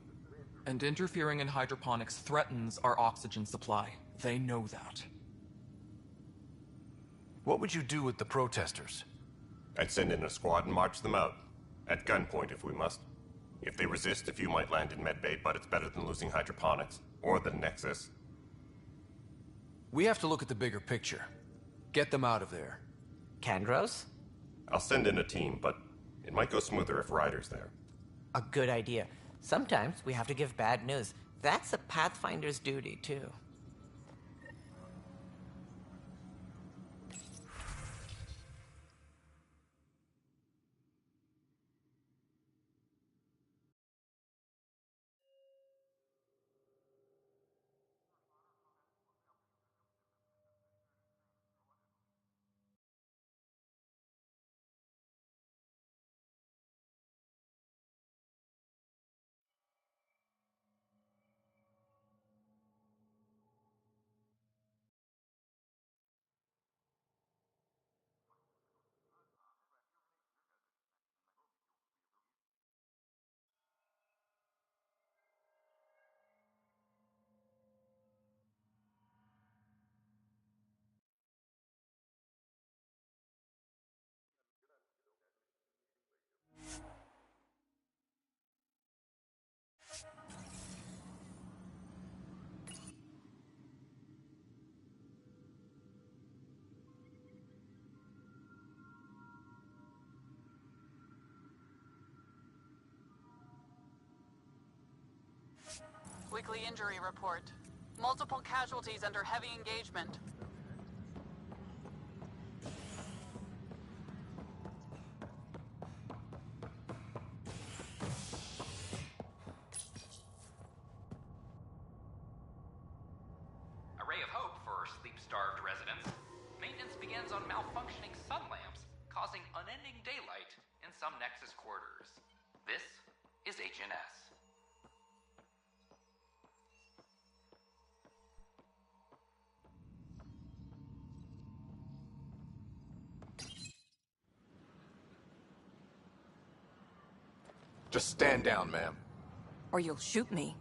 And interfering in hydroponics threatens our oxygen supply. They know that. What would you do with the protesters? I'd send in a squad and march them out. At gunpoint if we must. If they resist, a few might land in medbay, but it's better than losing hydroponics. Or the Nexus. We have to look at the bigger picture. Get them out of there. Kandros? I'll send in a team, but it might go smoother if Ryder's there. A good idea. Sometimes we have to give bad news. That's a Pathfinder's duty, too. Weekly injury report. Multiple casualties under heavy engagement. A ray of hope for sleep-starved residents. Maintenance begins on malfunctioning sun lamps, causing unending daylight in some Nexus quarters. This is HNS. Just stand down, ma'am. Or you'll shoot me.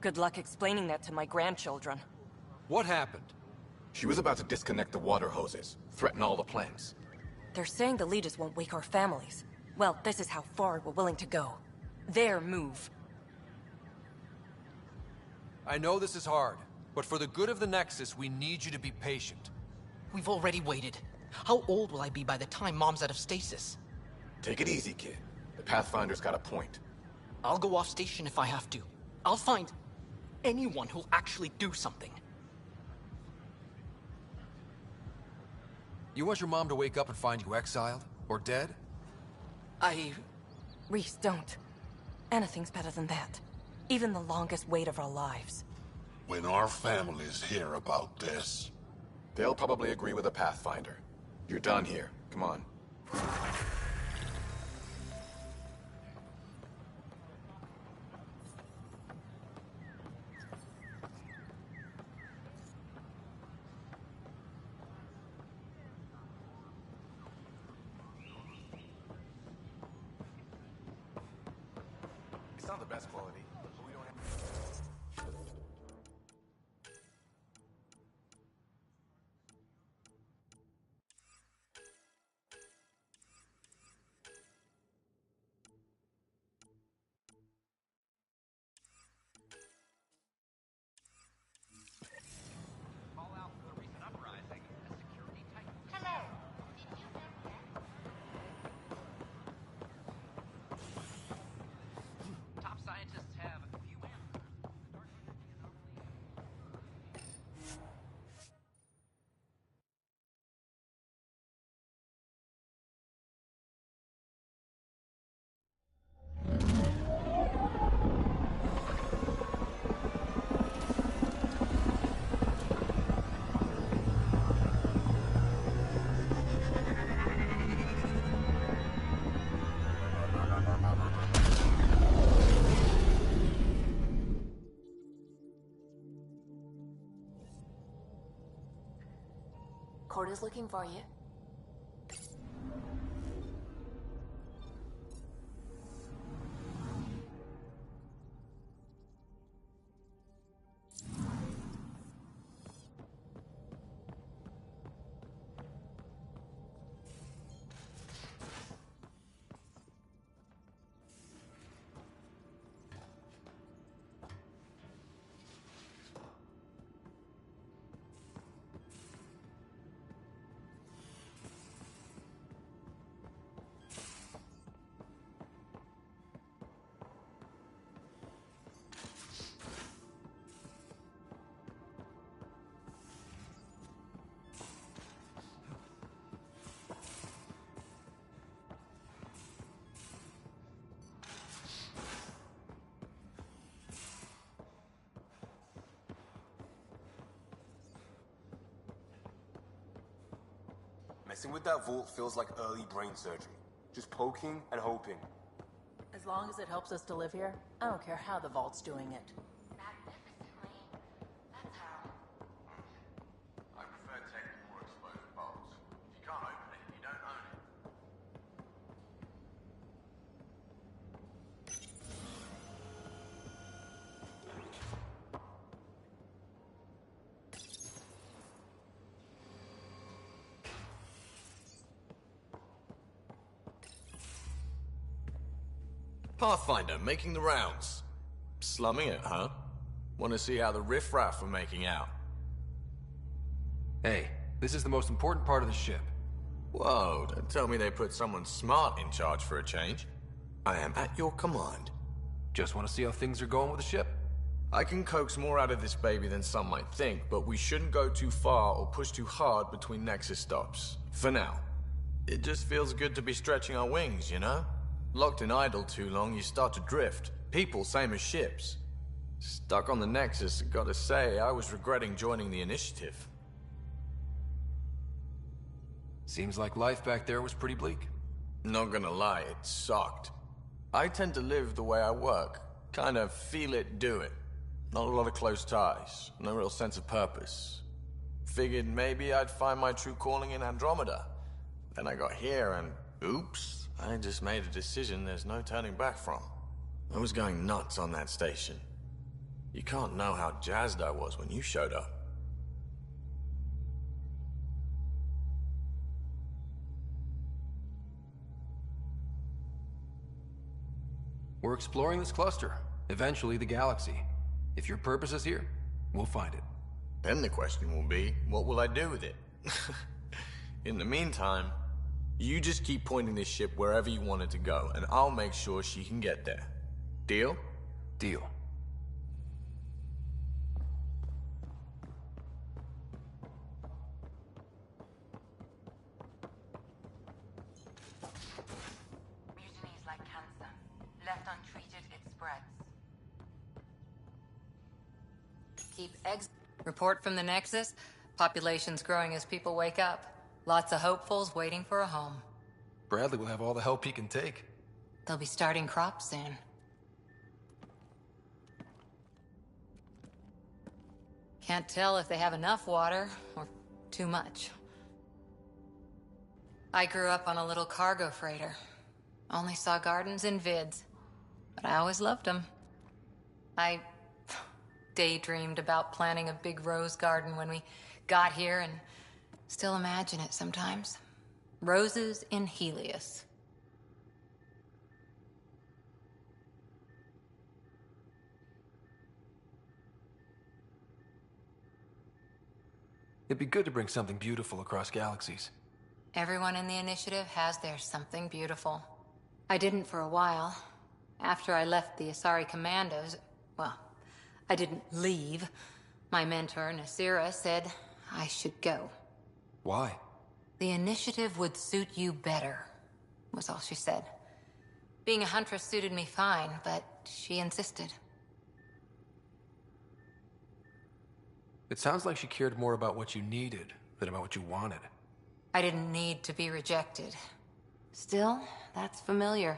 Good luck explaining that to my grandchildren. What happened? She was about to disconnect the water hoses, threaten all the planks. They're saying the leaders won't wake our families. Well, this is how far we're willing to go. Their move. I know this is hard, but for the good of the Nexus, we need you to be patient. We've already waited. How old will I be by the time Mom's out of stasis? Take it easy, kid. The Pathfinder's got a point. I'll go off station if I have to. I'll find anyone who'll actually do something. You want your mom to wake up and find you exiled? Or dead? Reese, don't. Anything's better than that. Even the longest wait of our lives. When our families hear about this... They'll probably agree with the Pathfinder. You're done here. Come on. It's not the best quality, but we don't have... Hello. Top scientists have few answers. Corda's looking for you. Messing with that vault feels like early brain surgery. Just poking and hoping. As long as it helps us to live here, I don't care how the vault's doing it. I prefer taking more exposed bolts. If you can't open it, you don't own it. Pathfinder, making the rounds. Slumming it, huh? Want to see how the riffraff are making out? Hey, this is the most important part of the ship. Whoa, don't tell me they put someone smart in charge for a change. I am at your command. Just want to see how things are going with the ship. I can coax more out of this baby than some might think, but we shouldn't go too far or push too hard between Nexus stops. For now. It just feels good to be stretching our wings, you know? Locked in idle too long, you start to drift. People, same as ships. Stuck on the Nexus, gotta say, I was regretting joining the Initiative. Seems like life back there was pretty bleak. Not gonna lie, it sucked. I tend to live the way I work. Kind of feel it, do it. Not a lot of close ties, no real sense of purpose. Figured maybe I'd find my true calling in Andromeda. Then I got here and, oops, I just made a decision there's no turning back from. I was going nuts on that station. You can't know how jazzed I was when you showed up. We're exploring this cluster, eventually the galaxy. If your purpose is here, we'll find it. Then the question will be, what will I do with it? In the meantime, you just keep pointing this ship wherever you want it to go, and I'll make sure she can get there. Deal? Deal. Mutiny is like cancer. Left untreated, it spreads. Keep Report from the Nexus. Population's growing as people wake up. Lots of hopefuls waiting for a home. Bradley will have all the help he can take. They'll be starting crops soon. Can't tell if they have enough water or too much. I grew up on a little cargo freighter. Only saw gardens in vids, but I always loved them. I daydreamed about planting a big rose garden when we got here and still imagine it sometimes. Roses in Helios. It'd be good to bring something beautiful across galaxies. Everyone in the initiative has their something beautiful. I didn't for a while. After I left the Asari Commandos, well, I didn't leave. My mentor, Nasira, said I should go. Why? The initiative would suit you better, was all she said. Being a huntress suited me fine, but she insisted. It sounds like she cared more about what you needed than about what you wanted. I didn't need to be rejected. Still, that's familiar.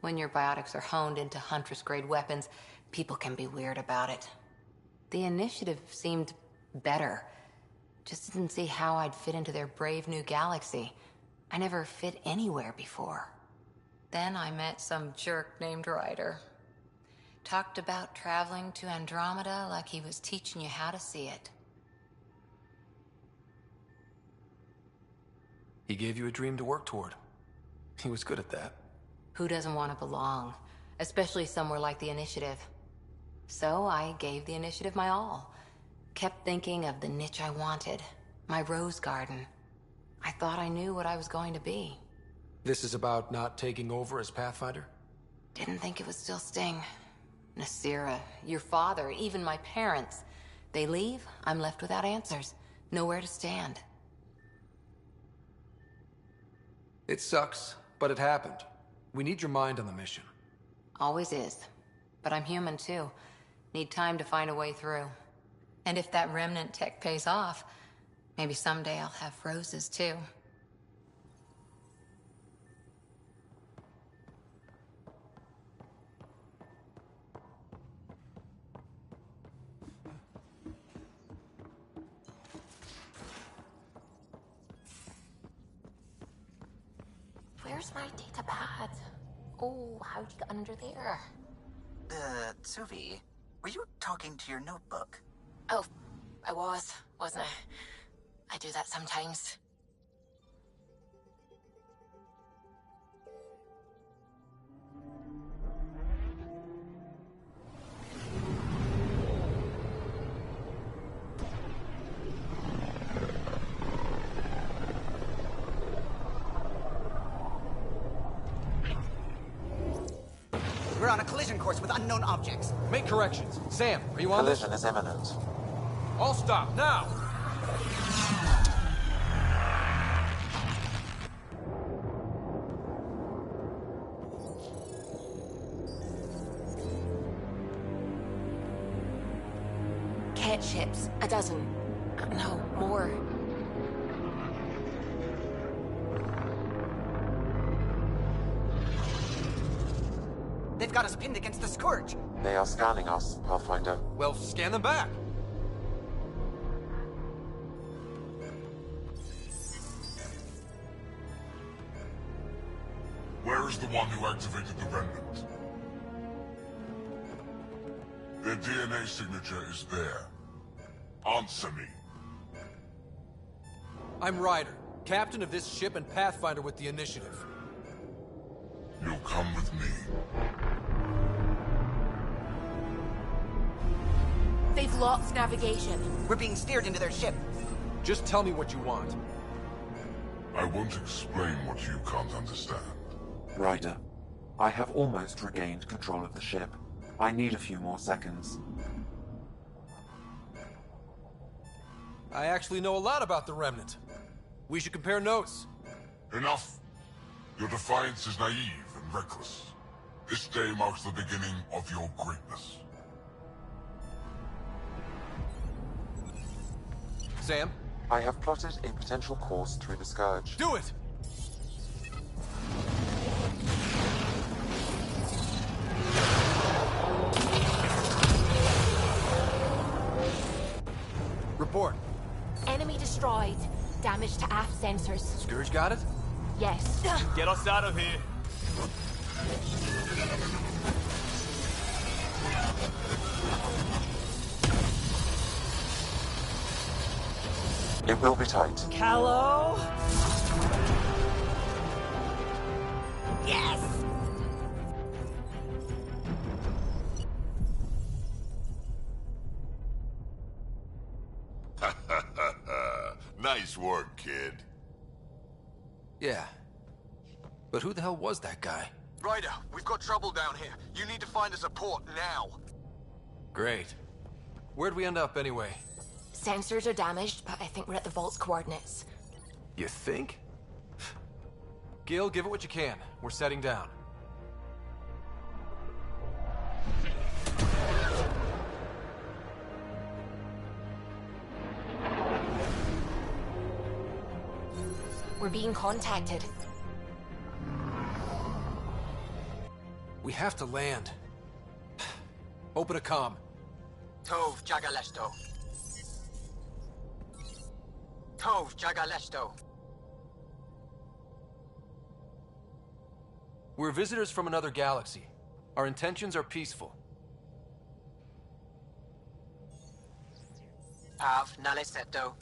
When your biotics are honed into Huntress-grade weapons, people can be weird about it. The initiative seemed better. Just didn't see how I'd fit into their brave new galaxy. I never fit anywhere before. Then I met some jerk named Ryder. Talked about traveling to Andromeda like he was teaching you how to see it. He gave you a dream to work toward. He was good at that. Who doesn't want to belong? Especially somewhere like the Initiative. So I gave the Initiative my all. Kept thinking of the niche I wanted. My rose garden. I thought I knew what I was going to be. This is about not taking over as Pathfinder? Didn't think it would still sting. Nasira, your father, even my parents. They leave, I'm left without answers. Nowhere to stand. It sucks, but it happened. We need your mind on the mission. Always is. But I'm human too. Need time to find a way through. And if that remnant tech pays off, maybe someday I'll have roses too. Where's my data pad? Oh, how'd you get under there? Suvi, were you talking to your notebook? Oh, I wasn't I? I do that sometimes. We're on a collision course with unknown objects. Make corrections. Sam, are you on this? Collision is imminent. All stop, now! Cat ships, a dozen. No, more. They've got us pinned against the Scourge. They are scanning us, Pathfinder. Well, scan them back. Where is the one who activated the remnant? Their DNA signature is there. Answer me. I'm Ryder, captain of this ship and Pathfinder with the Initiative. You'll come with me. They've lost navigation. We're being steered into their ship. Just tell me what you want. I won't explain what you can't understand. Ryder, I have almost regained control of the ship. I need a few more seconds. I actually know a lot about the Remnant. We should compare notes. Enough! Your defiance is naive and reckless. This day marks the beginning of your greatness. Sam? I have plotted a potential course through the Scourge. Do it! Report. Enemy destroyed. Damage to aft sensors. Scourge got it? Yes. Get us out of here. It will be tight. Callow? Yes! Nice work, kid. Yeah. But who the hell was that guy? Ryder, we've got trouble down here. You need to find us a port now. Great. Where'd we end up anyway? Sensors are damaged, but I think we're at the vault's coordinates. You think? Gil, give it what you can. We're setting down. We're being contacted. We have to land. Open a comm. Tov Jagalesto. Tov Jagalesto. We're visitors from another galaxy. Our intentions are peaceful. Av Naleseto.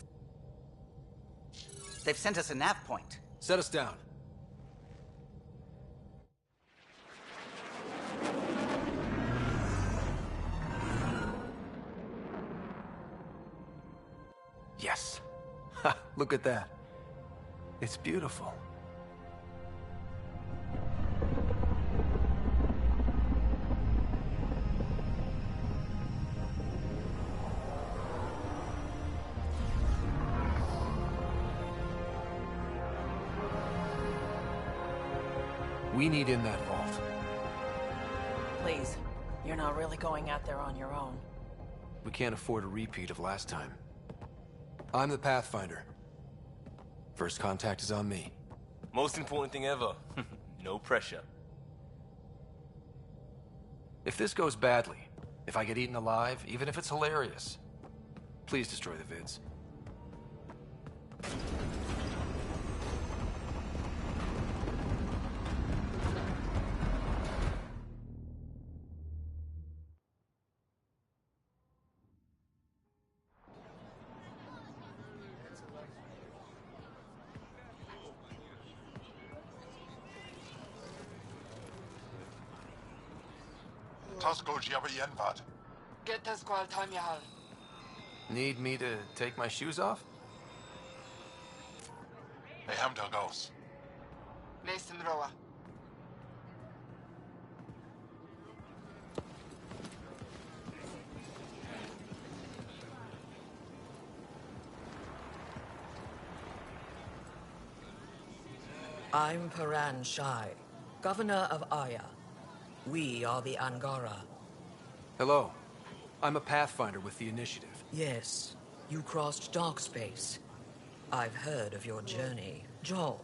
They've sent us a nav point. Set us down. Yes. Ha, look at that. It's beautiful. We need in that vault. Please, you're not really going out there on your own. We can't afford a repeat of last time. I'm the Pathfinder. First contact is on me. Most important thing ever. No pressure. If this goes badly, if I get eaten alive, even if it's hilarious, please destroy the vids. Need me to take my shoes off? I'm Paran Shai, Governor of Aya. We are the Angara. Hello. I'm a Pathfinder with the Initiative. Yes, you crossed dark space. I've heard of your journey, Joel.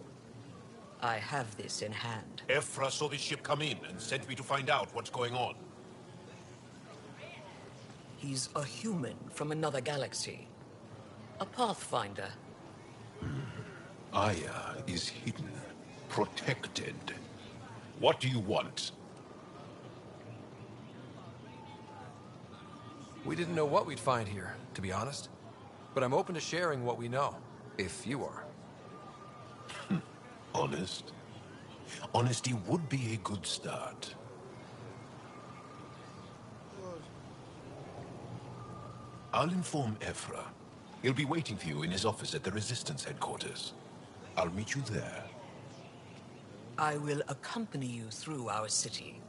I have this in hand. Ephra saw the ship come in and sent me to find out what's going on. He's a human from another galaxy. A Pathfinder. Aya is hidden, protected. What do you want? We didn't know what we'd find here, to be honest. But I'm open to sharing what we know, if you are. Honest? Honesty would be a good start. I'll inform Ephra. He'll be waiting for you in his office at the Resistance headquarters. I'll meet you there. I will accompany you through our city.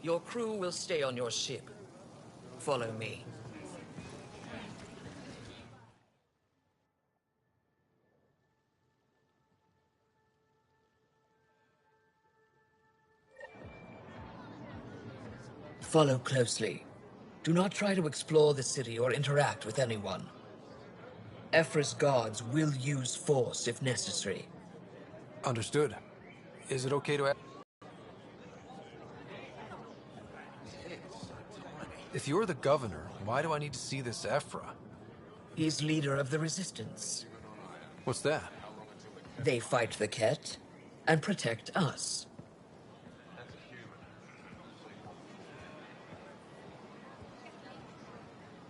Your crew will stay on your ship. Follow me. Follow closely. Do not try to explore the city or interact with anyone. Ephra's guards will use force if necessary. Understood. Is it okay to... If you're the governor, why do I need to see this Ephra? He's leader of the Resistance. What's that? They fight the Ket and protect us.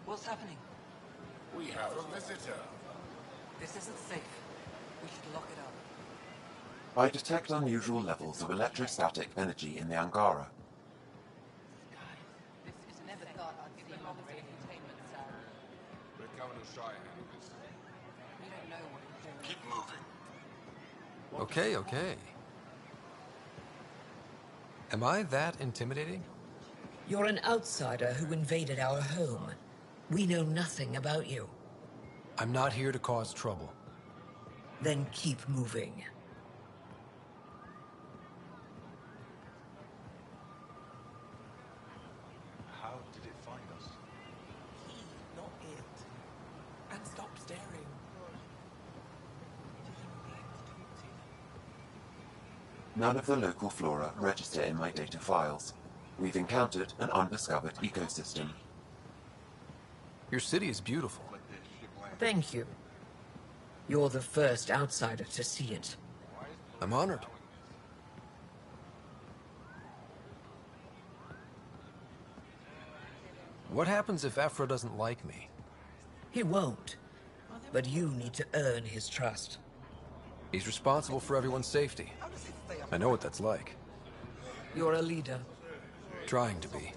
What's happening? We have a visitor. This isn't safe. We should lock it up. I detect unusual levels of electrostatic energy in the Angara. Keep moving. Okay. Am I that intimidating? You're an outsider who invaded our home. We know nothing about you. I'm not here to cause trouble. Then keep moving. How did it find us? He, not it. And stop staring. None of the local flora register in my data files. We've encountered an undiscovered ecosystem. Your city is beautiful. Thank you. You're the first outsider to see it. I'm honored. What happens if Ephra doesn't like me? He won't. But you need to earn his trust. He's responsible for everyone's safety. I know what that's like. You're a leader. Trying to be.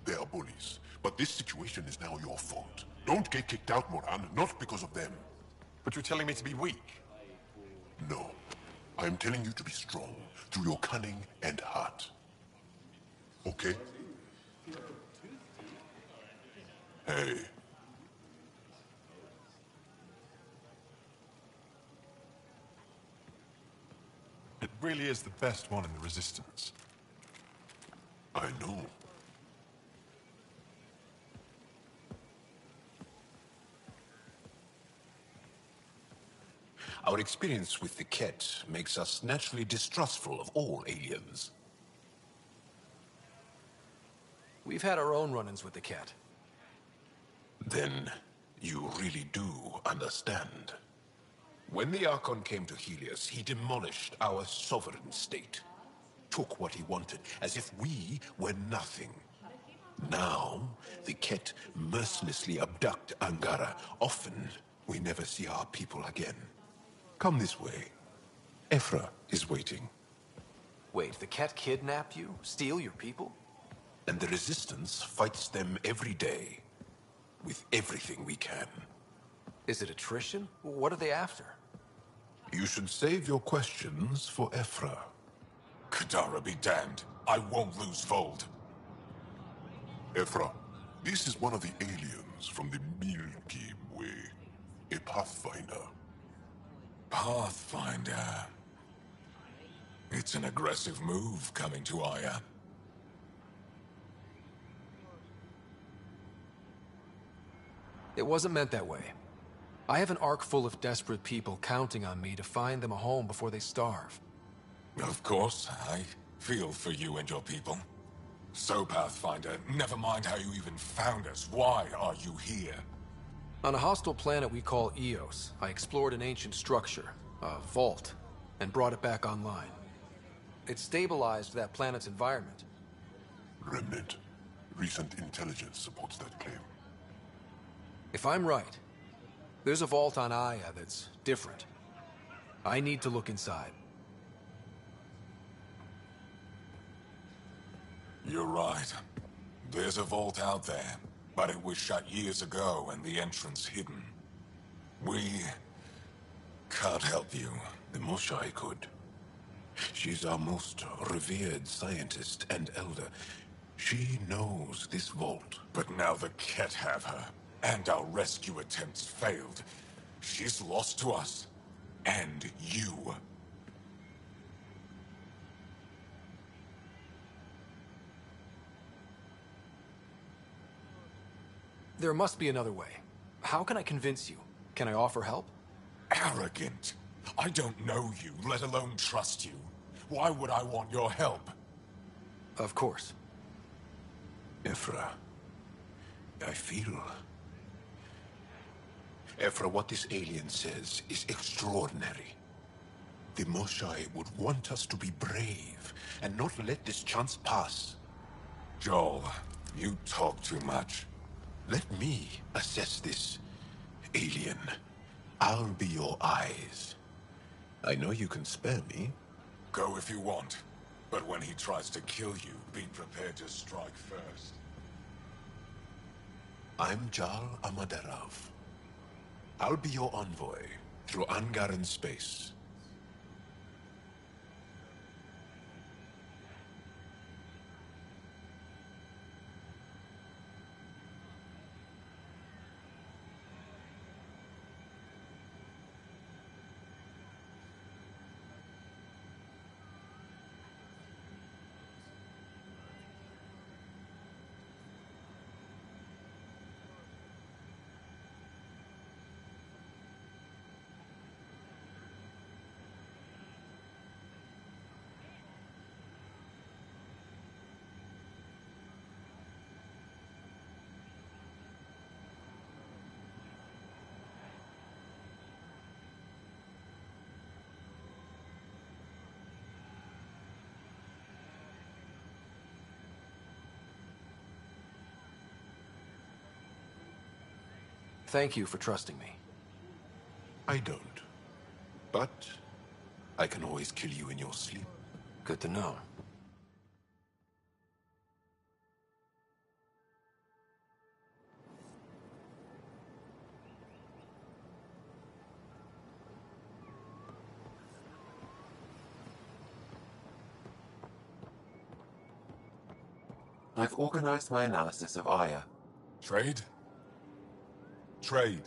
They are bullies, but this situation is now your fault. Don't get kicked out, Moran, not because of them. But you're telling me to be weak? No. I am telling you to be strong, through your cunning and heart. Okay? Hey. It really is the best one in the Resistance. I know. Our experience with the Ket makes us naturally distrustful of all aliens. We've had our own run-ins with the Ket. Then you really do understand. When the Archon came to Helios, he demolished our sovereign state. Took what he wanted, as if we were nothing. Now, the Ket mercilessly abduct Angara. Often, we never see our people again. Come this way. Ephra is waiting. Wait, the Ket kidnap you? Steal your people? And the Resistance fights them every day. With everything we can. Is it attrition? What are they after? You should save your questions for Ephra. Kadara be damned. I won't lose Fold. Ephra, this is one of the aliens from the Milky Way. A Pathfinder. Pathfinder. It's an aggressive move coming to Aya. It wasn't meant that way. I have an ark full of desperate people counting on me to find them a home before they starve. Of course, I feel for you and your people. So, Pathfinder, never mind how you even found us. Why are you here? On a hostile planet we call Eos, I explored an ancient structure, a vault. and brought it back online. It stabilized that planet's environment. Remnant. Recent intelligence supports that claim. If I'm right, there's a vault on Aya that's different. I need to look inside. You're right. There's a vault out there, but it was shut years ago and the entrance hidden. We can't help you. The Moshai could. She's our most revered scientist and elder. She knows this vault. But now the Ket have her, and our rescue attempts failed. She's lost to us, and you. There must be another way. How can I convince you? Can I offer help? Arrogant. I don't know you, let alone trust you. Why would I want your help? Of course. Ephra, I feel... Ephra, what this alien says is extraordinary. The Moshai would want us to be brave and not let this chance pass. Joel, you talk too much. Let me assess this, alien. I'll be your eyes. I know you can spare me. Go if you want. But when he tries to kill you, be prepared to strike first. I'm Jal Amaderov. I'll be your envoy through Angaran space. Thank you for trusting me. I don't. But I can always kill you in your sleep. Good to know. I've organized my analysis of Aya. Trade? Trade.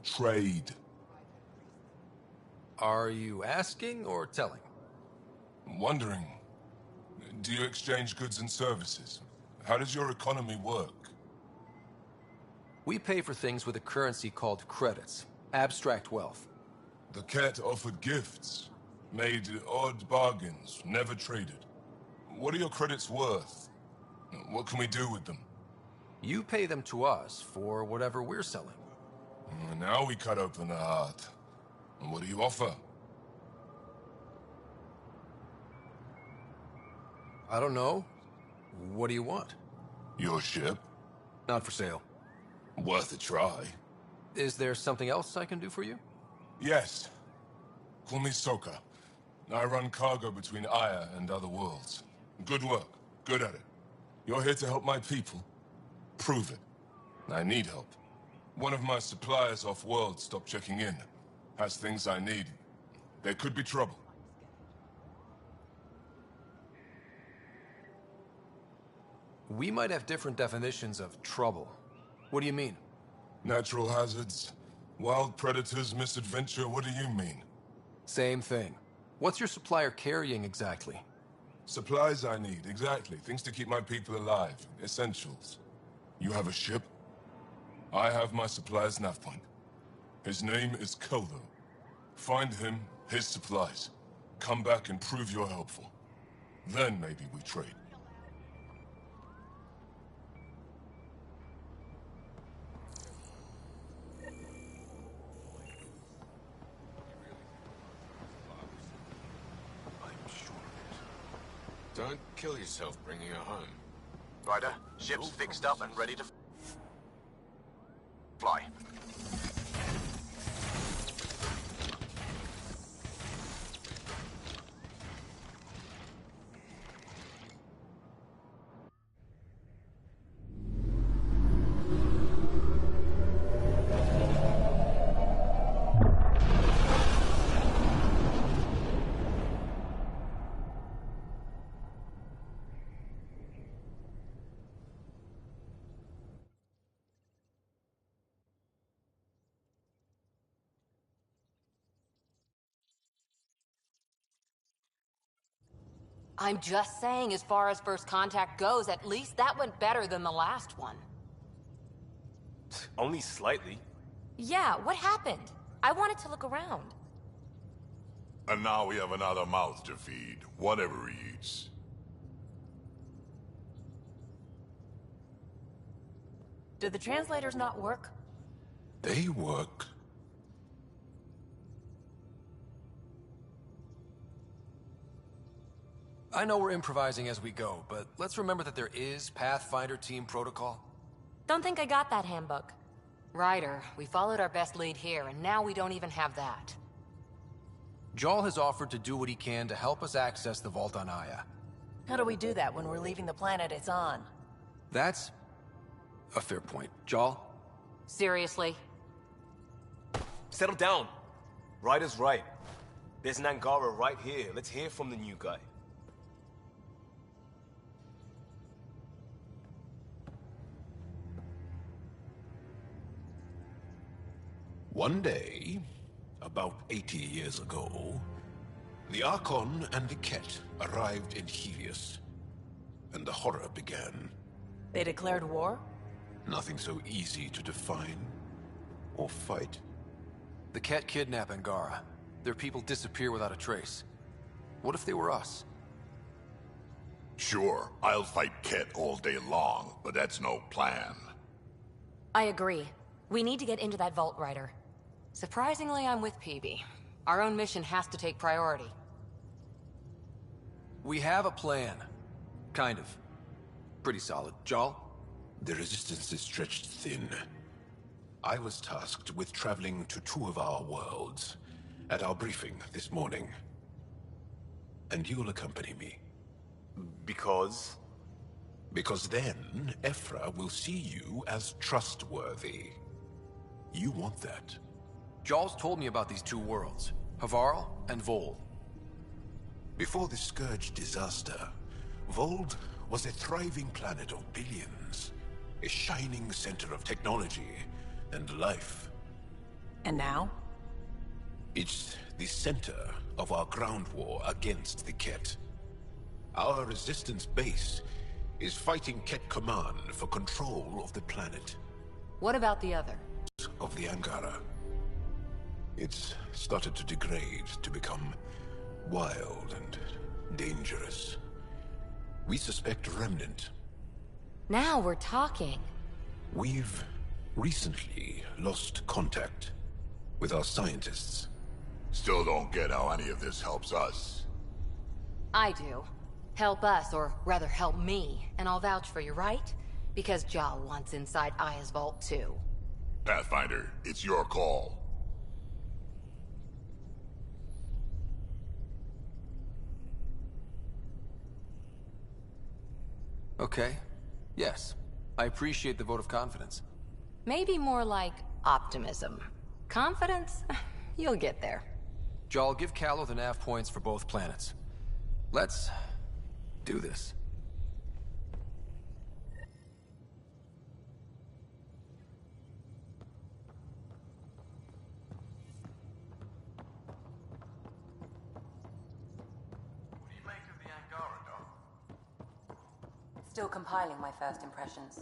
Trade. Are you asking or telling? Wondering. Do you exchange goods and services? How does your economy work? We pay for things with a currency called credits. Abstract wealth. The Ket offered gifts. Made odd bargains, never traded. What are your credits worth? What can we do with them? You pay them to us for whatever we're selling. Now we cut open the heart. What do you offer? I don't know. What do you want? Your ship? Not for sale. Worth a try. Is there something else I can do for you? Yes. Call me Soka. I run cargo between Aya and other worlds. Good work. Good at it. You're here to help my people. Prove it. I need help. One of my suppliers off-world stopped checking in. Has things I need. There could be trouble. We might have different definitions of trouble. What do you mean? Natural hazards, wild predators, misadventure, what do you mean? Same thing. What's your supplier carrying exactly? Supplies I need, exactly. Things to keep my people alive. Essentials. You have a ship? I have my supplier's nav point. His name is Koldo. Find him, his supplies. Come back and prove you're helpful. Then maybe we trade. Don't kill yourself bringing her home. Ryder, ship's fixed up and ready to fly. I'm just saying, as far as first contact goes, at least that went better than the last one. Only slightly. Yeah, what happened? I wanted to look around. And now we have another mouth to feed, whatever he eats. Do the translators not work? They work. I know we're improvising as we go, but let's remember that there is Pathfinder team protocol. Don't think I got that handbook. Ryder, we followed our best lead here, and now we don't even have that. Jarl has offered to do what he can to help us access the vault on Aya. How do we do that when we're leaving the planet it's on? That's a fair point. Jarl? Seriously? Settle down. Ryder's right. There's an Angara right here. Let's hear from the new guy. One day, about 80 years ago, the Archon and the Ket arrived in Helios, and the horror began. They declared war? Nothing so easy to define or fight. The Ket kidnap Angara. Their people disappear without a trace. What if they were us? Sure, I'll fight Ket all day long, but that's no plan. I agree. We need to get into that vault, Ryder. Surprisingly, I'm with PB. Our own mission has to take priority. We have a plan. Kind of. Pretty solid. Jarl? The resistance is stretched thin. I was tasked with traveling to two of our worlds at our briefing this morning. And you'll accompany me. Because? Because then, Ephra will see you as trustworthy. You want that. Jarl's told me about these two worlds, Havarl and Vold. Before the Scourge disaster, Vold was a thriving planet of billions. A shining center of technology and life. And now? It's the center of our ground war against the Ket. Our resistance base is fighting Ket Command for control of the planet. What about the other? Of the Angara. It's started to degrade, to become wild and dangerous. We suspect Remnant. Now we're talking. We've recently lost contact with our scientists. Still don't get how any of this helps us. I do. Help us, or rather help me, and I'll vouch for you, right? Because Jarl wants inside Aya's vault too. Pathfinder, it's your call. Okay. Yes. I appreciate the vote of confidence. Maybe more like optimism. Confidence? You'll get there. Jarl, give Callow the nav points for both planets. Let's do this. What do you make of the Angara, Doc? Still compiling my first impressions.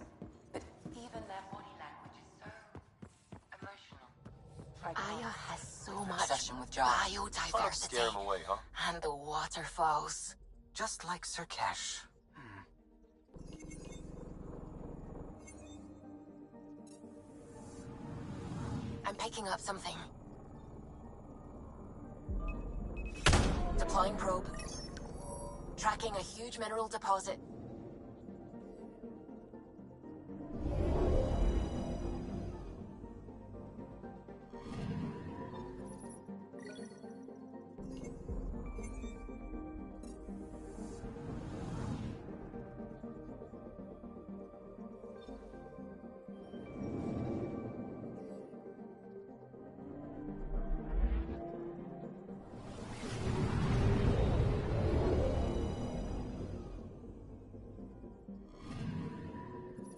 But even their body language is so emotional. Aya has so much Obsession with Jarl. biodiversity. Scare him away, huh? And the waterfalls. Just like Sirkesh. I'm picking up something. Deploying probe. Tracking a huge mineral deposit.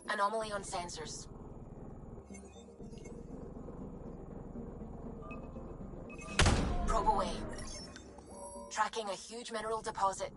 Anomaly on sensors. Probe away. Tracking a huge mineral deposit.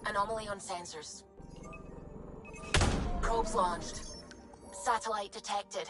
Anomaly on sensors. Probes launched. Satellite detected.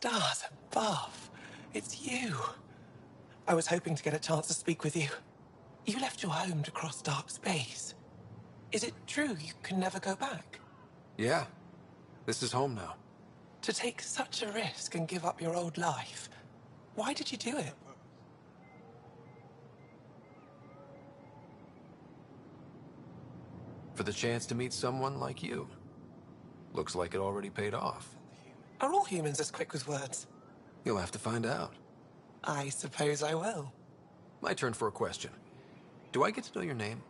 Stars above. It's you. I was hoping to get a chance to speak with you. You left your home to cross dark space. Is it true you can never go back? Yeah. This is home now. To take such a risk and give up your old life, why did you do it? For the chance to meet someone like you. Looks like it already paid off. Are all humans as quick with words? You'll have to find out. I suppose I will. My turn for a question. Do I get to know your name?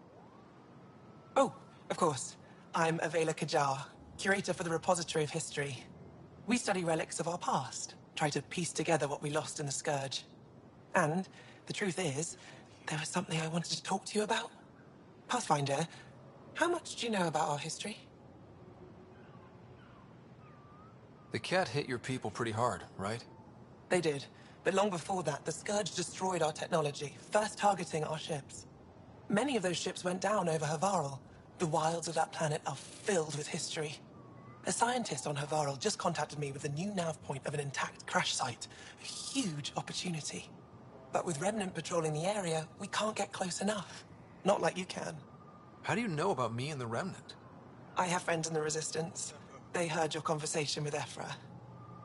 Oh, of course. I'm Avela Kajar, curator for the Repository of History. We study relics of our past, try to piece together what we lost in the Scourge. And the truth is, there was something I wanted to talk to you about. Pathfinder, how much do you know about our history? The cat hit your people pretty hard, right? They did. But long before that, the Scourge destroyed our technology, first targeting our ships. Many of those ships went down over Havarl. The wilds of that planet are filled with history. A scientist on Havarl just contacted me with a new nav point of an intact crash site. A huge opportunity. But with Remnant patrolling the area, we can't get close enough. Not like you can. How do you know about me and the Remnant? I have friends in the Resistance. They heard your conversation with Ephra.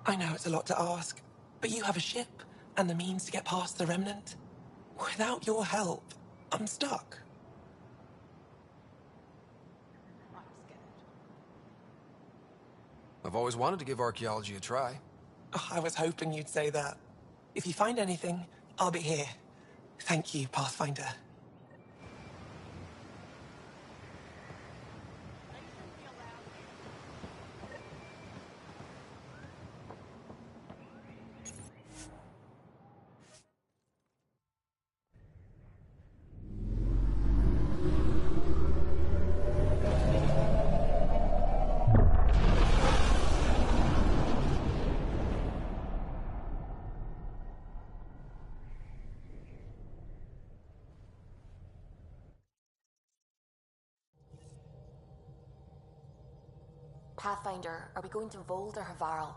I know it's a lot to ask, But you have a ship and the means to get past the Remnant. Without your help, I'm stuck. I've always wanted to give archaeology a try. Oh, I was hoping you'd say that. If you find anything, I'll be here. Thank you, Pathfinder. Pathfinder, are we going to Vold or Havarl?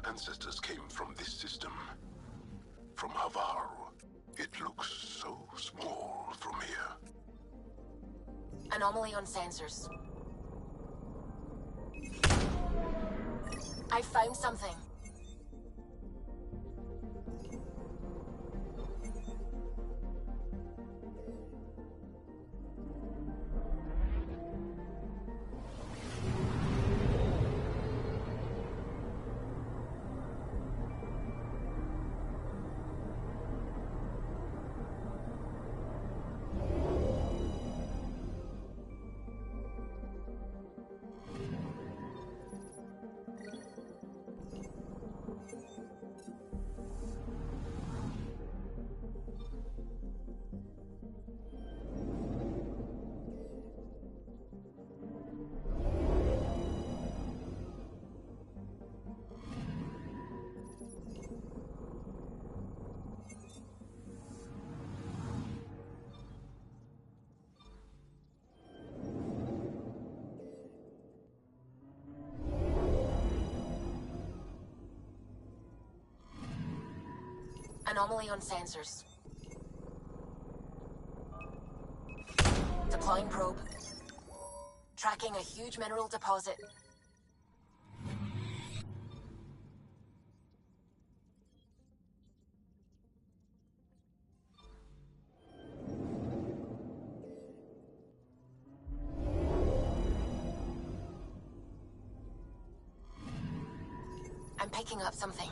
Ancestors came from this system, from Havar. It looks so small from here. Anomaly on sensors. I found something. Anomaly on sensors. Deploying probe. Tracking a huge mineral deposit. I'm picking up something.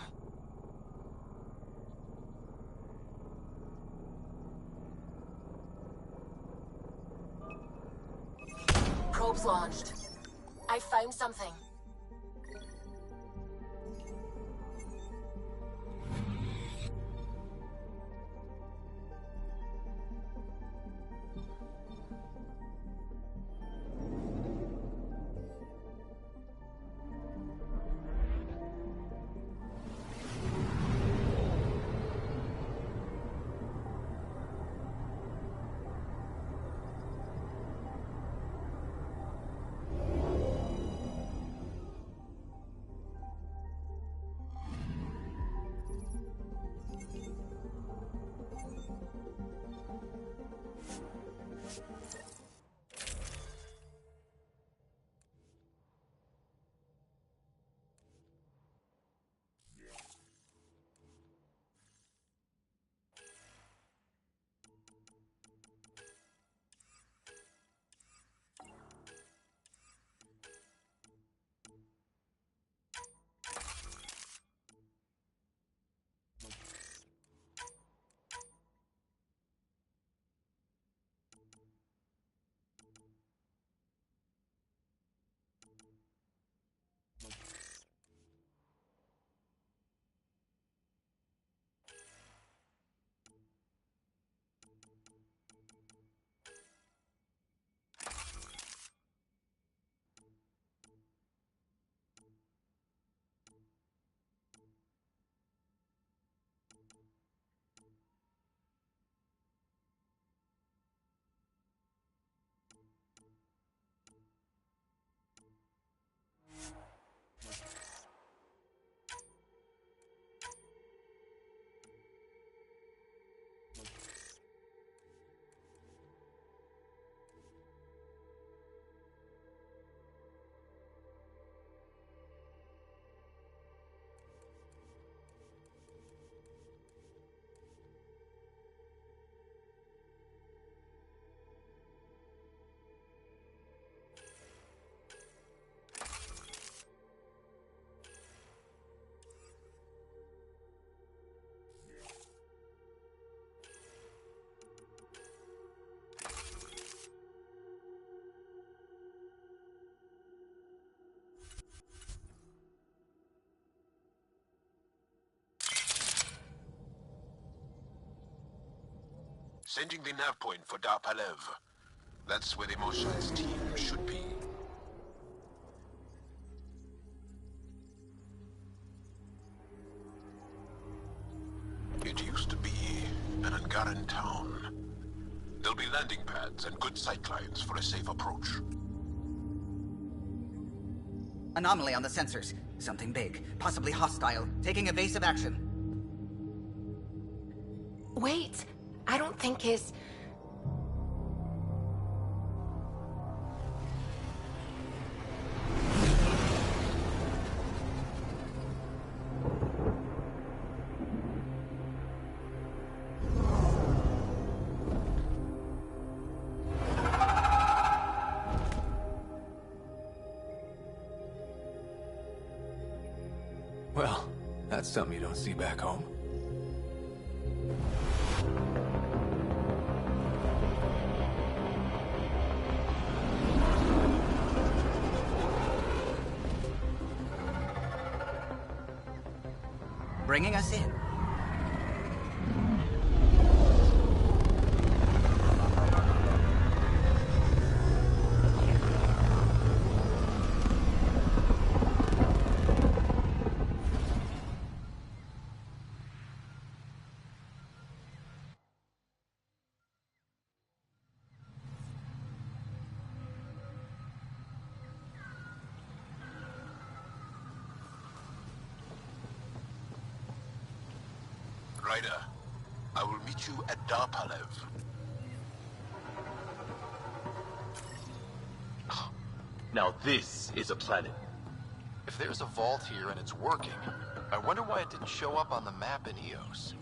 Probes launched. I found something. Sending the nav point for Darpalev. That's where the Mosha's team should be. It used to be an Angaran town. There'll be landing pads and good sightlines for a safe approach. Anomaly on the sensors. Something big, possibly hostile, taking evasive action. Wait, I don't think his... Well, that's something you don't see back home. Bringing us in. Ryder, I will meet you at Darpalev. Now this is a planet. If there's a vault here and it's working, I wonder why it didn't show up on the map in EOS.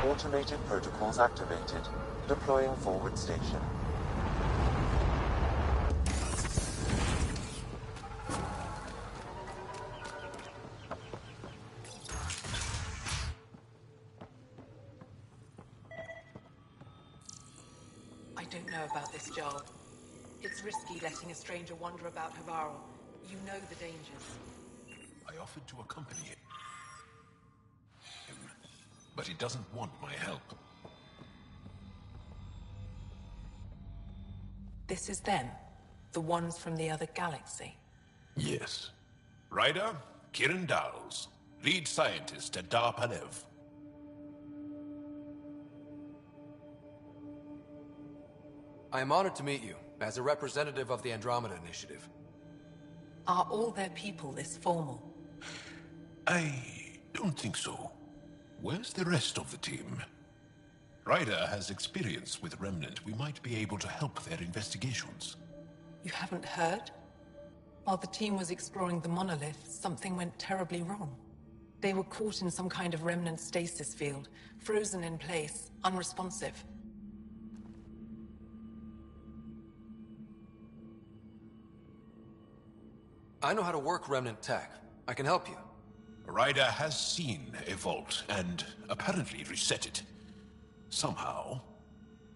Automated protocols activated. Deploying forward station. I don't know about this job. It's risky letting a stranger wander about Havarl. You know the dangers. I offered to accompany him, but he doesn't want my help. This is them? The ones from the other galaxy? Yes. Ryder, Kiran Dowles, lead scientist at Darpalev. I am honored to meet you, as a representative of the Andromeda Initiative. Are all their people this formal? I don't think so. Where's the rest of the team? Ryder has experience with Remnant. We might be able to help their investigations. You haven't heard? While the team was exploring the monolith, something went terribly wrong. They were caught in some kind of remnant stasis field, frozen in place, unresponsive. I know how to work Remnant tech. I can help you. Ryder has seen a vault, and apparently reset it. Somehow.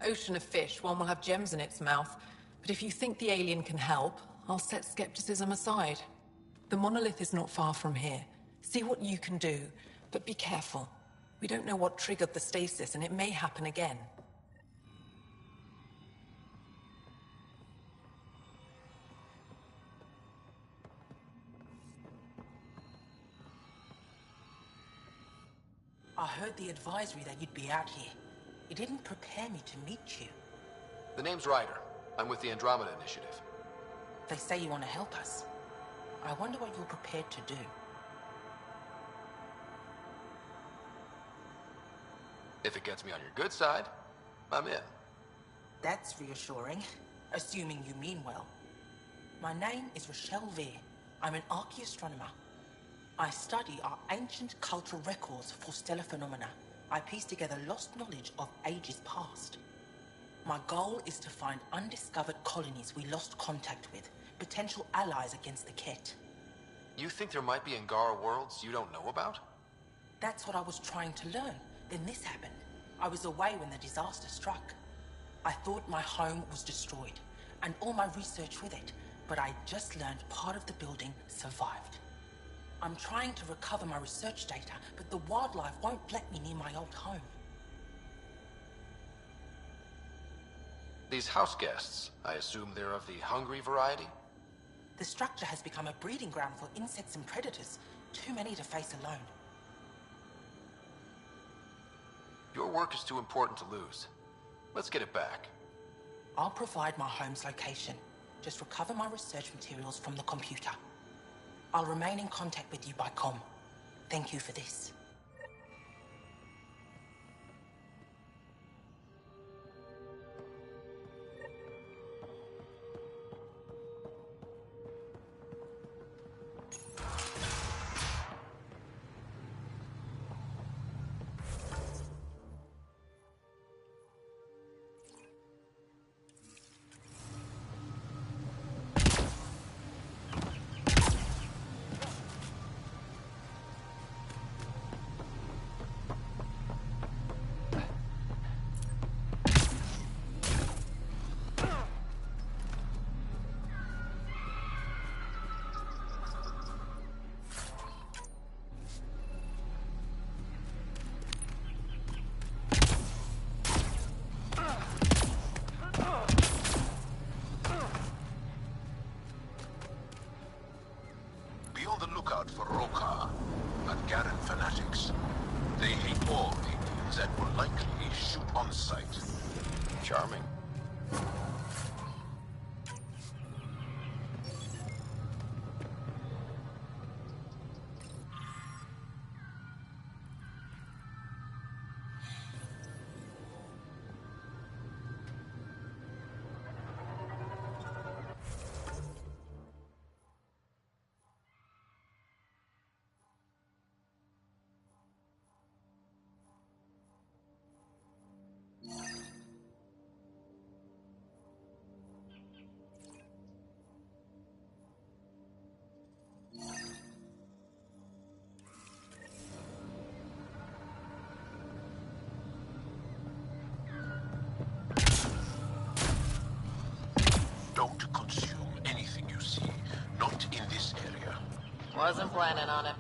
Ocean of fish, one will have gems in its mouth. But if you think the alien can help, I'll set skepticism aside. The monolith is not far from here. See what you can do, but be careful. We don't know what triggered the stasis, and it may happen again. I heard the advisory that you'd be out here. It didn't prepare me to meet you. The name's Ryder. I'm with the Andromeda Initiative. They say you want to help us. I wonder what you're prepared to do. If it gets me on your good side, I'm in. That's reassuring, assuming you mean well. My name is Rochelle Veer. I'm an archaeoastronomer. I study our ancient cultural records for stellar phenomena. I piece together lost knowledge of ages past. My goal is to find undiscovered colonies we lost contact with, potential allies against the Ket. You think there might be Angara worlds you don't know about? That's what I was trying to learn. Then this happened. I was away when the disaster struck. I thought my home was destroyed, and all my research with it, but I just learned part of the building survived. I'm trying to recover my research data, but the wildlife won't let me near my old home. These house guests, I assume they're of the hungry variety? The structure has become a breeding ground for insects and predators, too many to face alone. Your work is too important to lose. Let's get it back. I'll provide my home's location. Just recover my research materials from the computer. I'll remain in contact with you by comm. Thank you for this. For Roka and Garen fanatics. They hate all aliens and will likely shoot on sight. Charming. Don't consume anything you see, not in this area. Wasn't planning on it.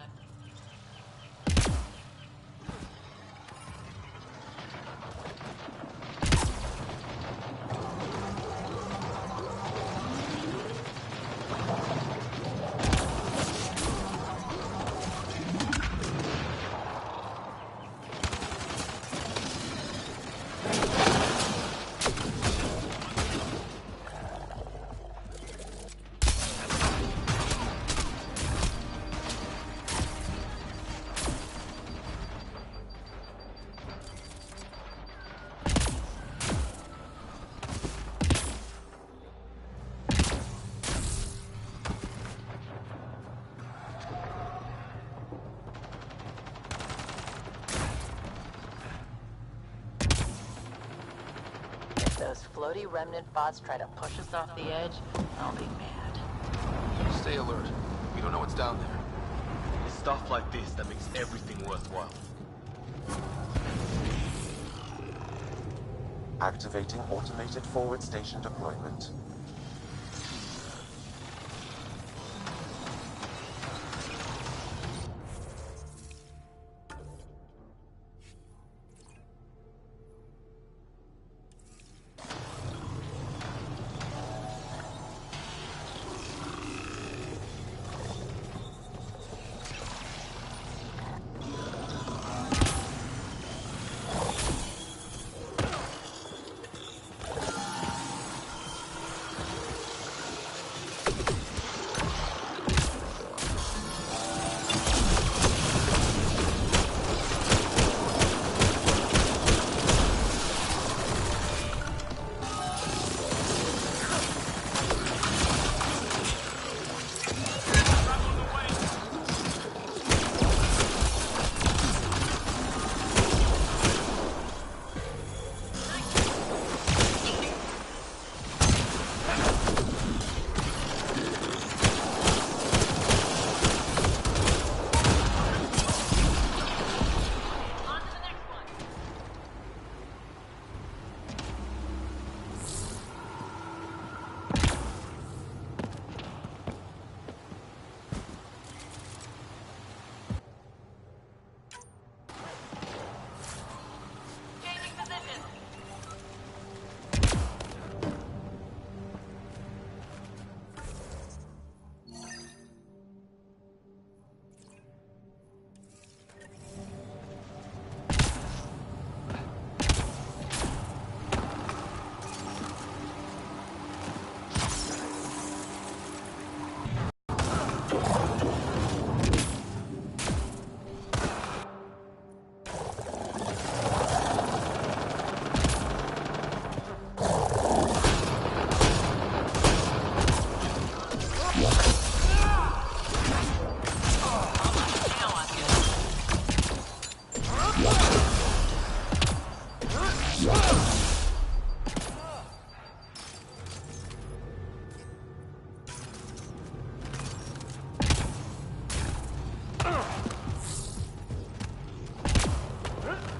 Those floaty remnant bots try to push us off the edge, I'll be mad. Stay alert. We don't know what's down there. It's stuff like this that makes everything worthwhile. Activating automated forward station deployment.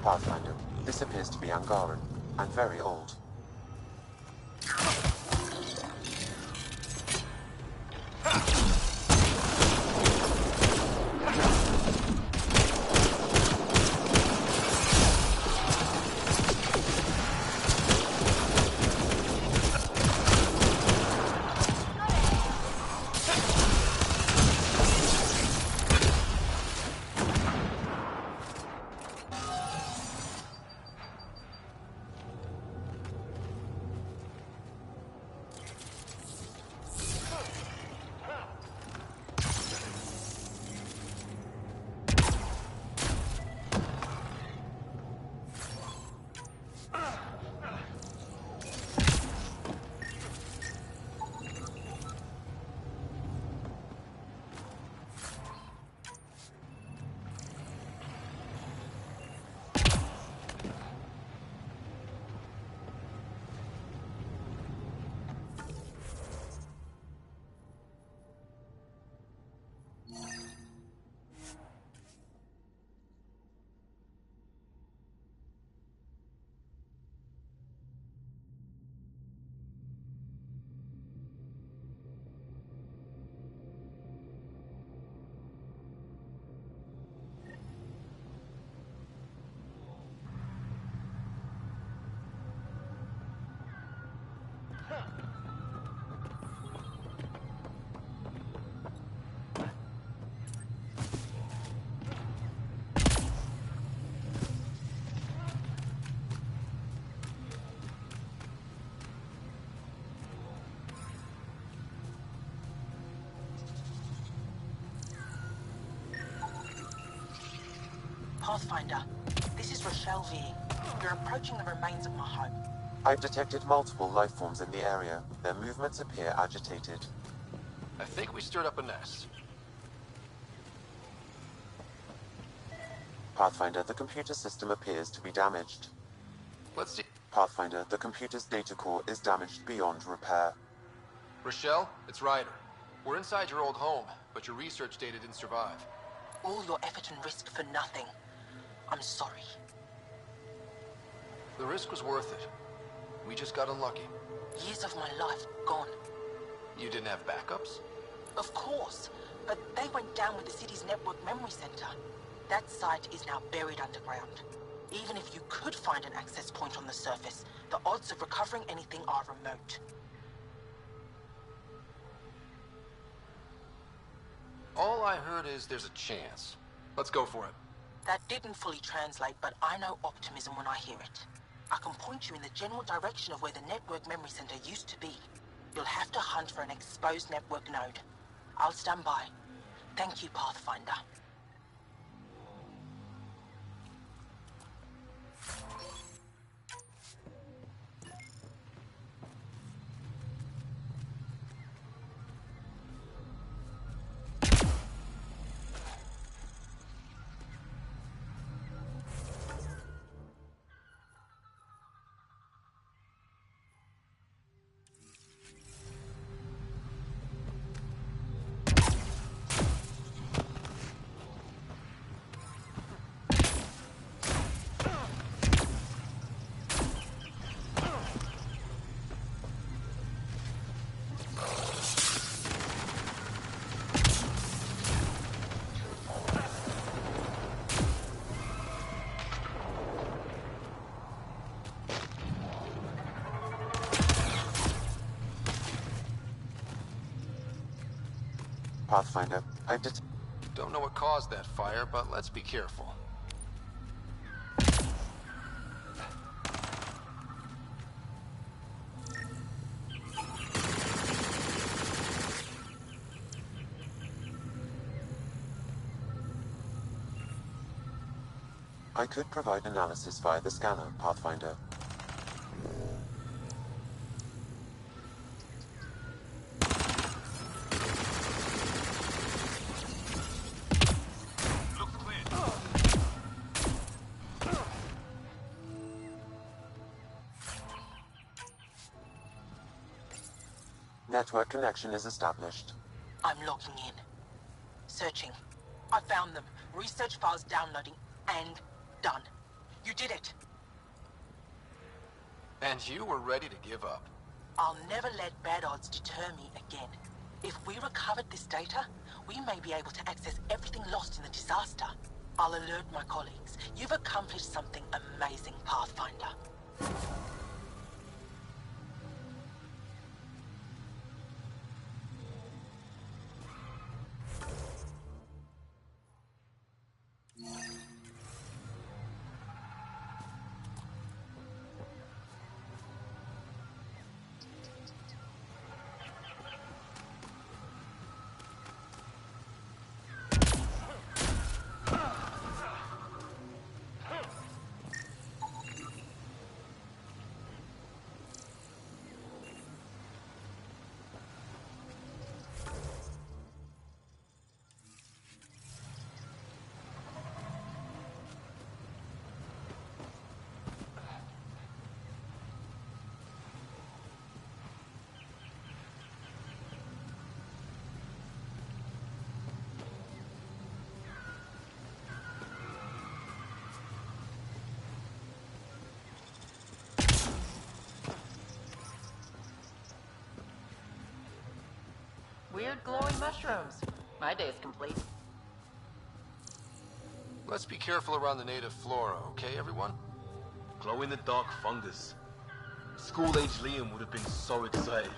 Pathfinder, this appears to be Angaran, and very old. Pathfinder, this is Rochelle V. You're approaching the remains of my home. I've detected multiple life forms in the area. Their movements appear agitated. I think we stirred up a nest. Pathfinder, the computer system appears to be damaged. Let's see. Pathfinder, the computer's data core is damaged beyond repair. Rochelle, it's Ryder. We're inside your old home, but your research data didn't survive. All your effort and risk for nothing. I'm sorry. The risk was worth it. We just got unlucky. Years of my life gone. You didn't have backups? Of course, but they went down with the city's network memory center. That site is now buried underground. Even if you could find an access point on the surface, the odds of recovering anything are remote. All I heard is there's a chance. Let's go for it. That didn't fully translate, but I know optimism when I hear it. I can point you in the general direction of where the network memory center used to be. You'll have to hunt for an exposed network node. I'll stand by. Thank you, Pathfinder. Pathfinder, Don't know what caused that fire, but let's be careful. I could provide analysis via the scanner, Pathfinder. Network connection is established. I'm logging in. Searching. I found them. Research files downloading. And done. You did it. And you were ready to give up. I'll never let bad odds deter me again. If we recovered this data, we may be able to access everything lost in the disaster. I'll alert my colleagues. You've accomplished something amazing, Pathfinder. Weird glowing mushrooms. My day's complete. Let's be careful around the native flora, okay, everyone? Glow-in-the-dark fungus. School-age Liam would have been so excited.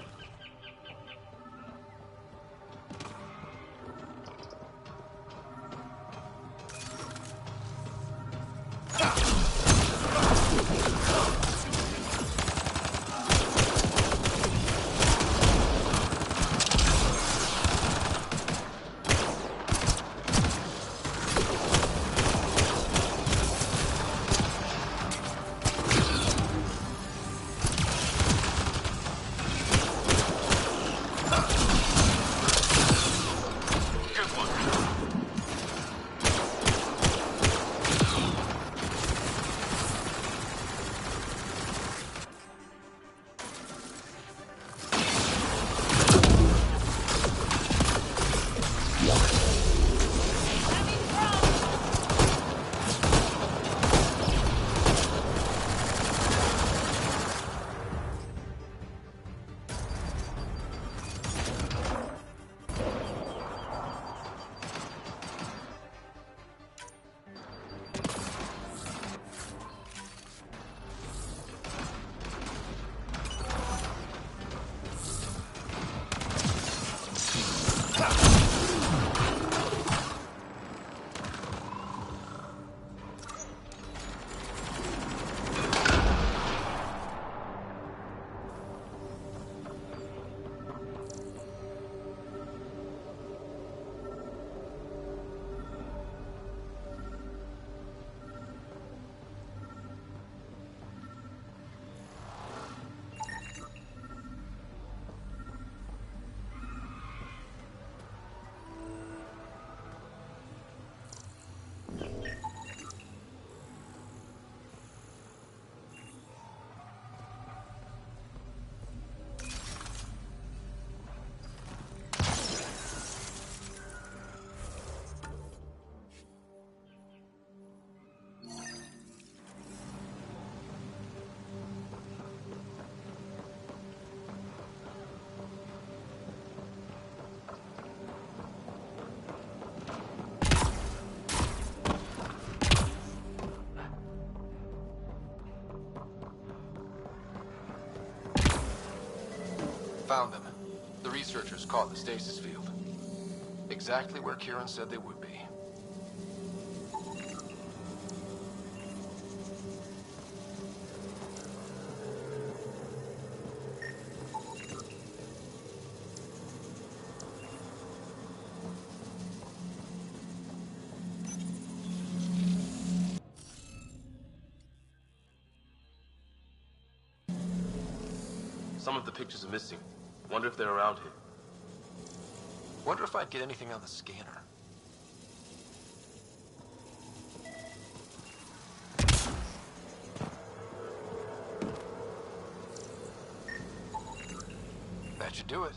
Found them. The researchers caught the stasis field. Exactly where Kieran said they would be. Some of the pictures are missing. Wonder if they're around here. Wonder if I'd get anything on the scanner. That should should do it.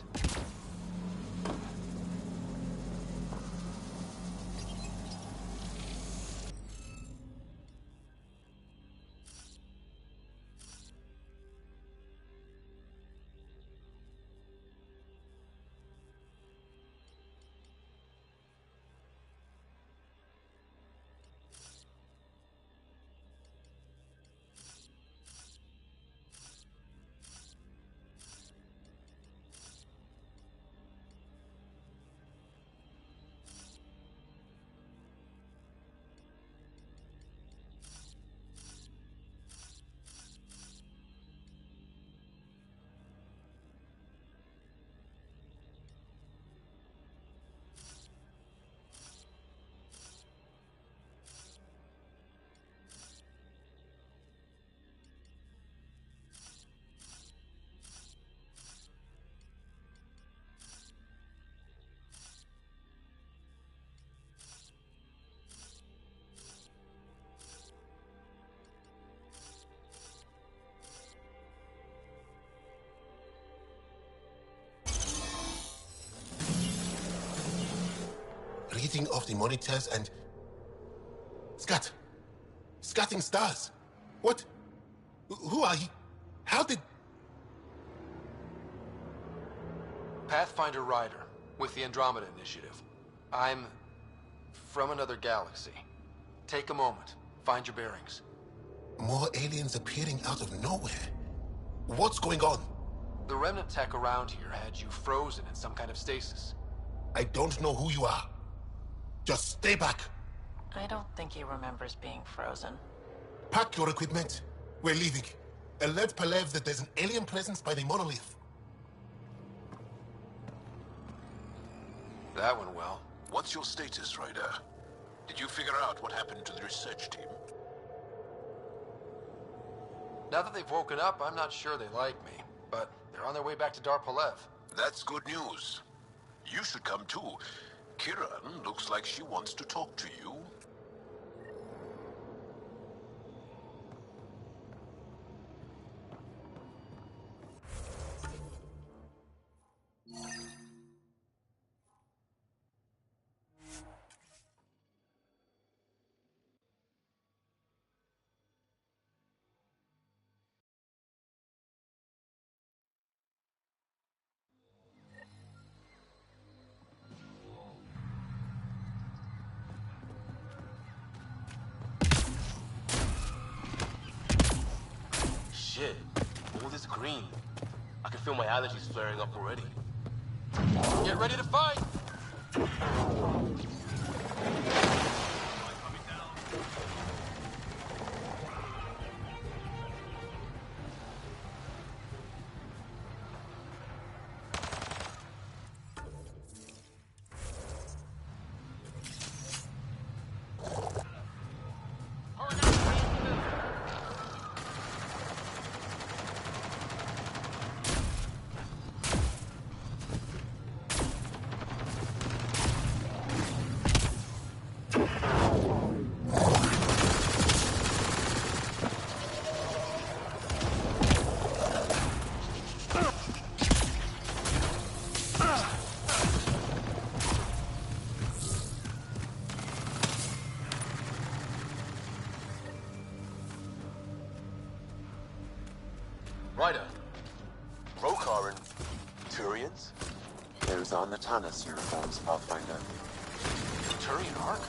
Reading of the monitors and... Scatting stars. What? Who are you? How did... Pathfinder Rider, with the Andromeda Initiative. I'm from another galaxy. Take a moment. Find your bearings. More aliens appearing out of nowhere. What's going on? The remnant tech around here had you frozen in some kind of stasis. I don't know who you are. Just stay back. I don't think he remembers being frozen. Pack your equipment. We're leaving. Alert Palev that there's an alien presence by the monolith. That went well. What's your status, Ryder? Did you figure out what happened to the research team? Now that they've woken up, I'm not sure they like me. But they're on their way back to Dar Palev. That's good news. You should come too. Kiran looks like she wants to talk to you. Shit, all this green. I can feel my allergies flaring up already. Get ready to fight! Ryder, Rokar and Turians? Those are Natana's uniforms, Pathfinder. Turian Ark?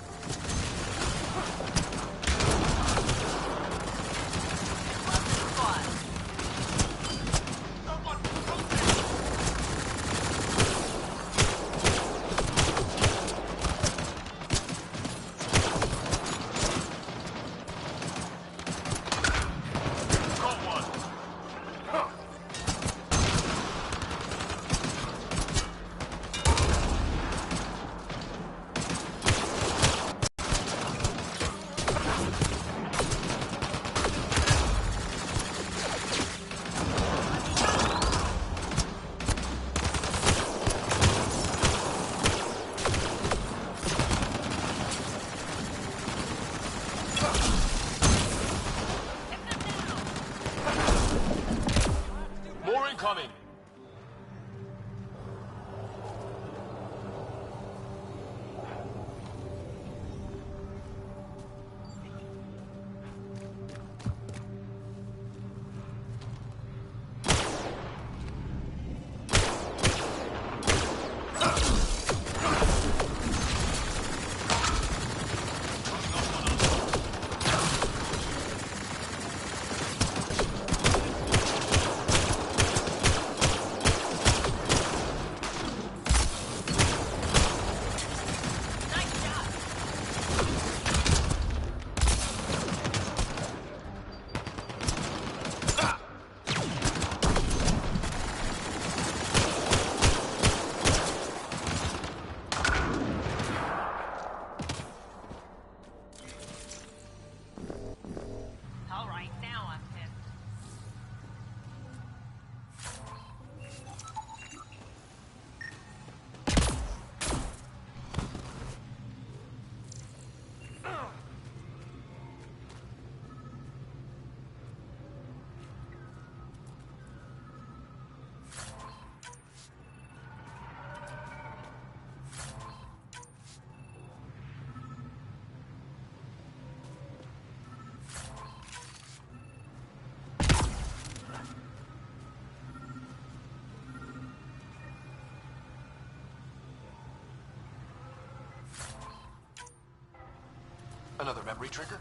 memory trigger?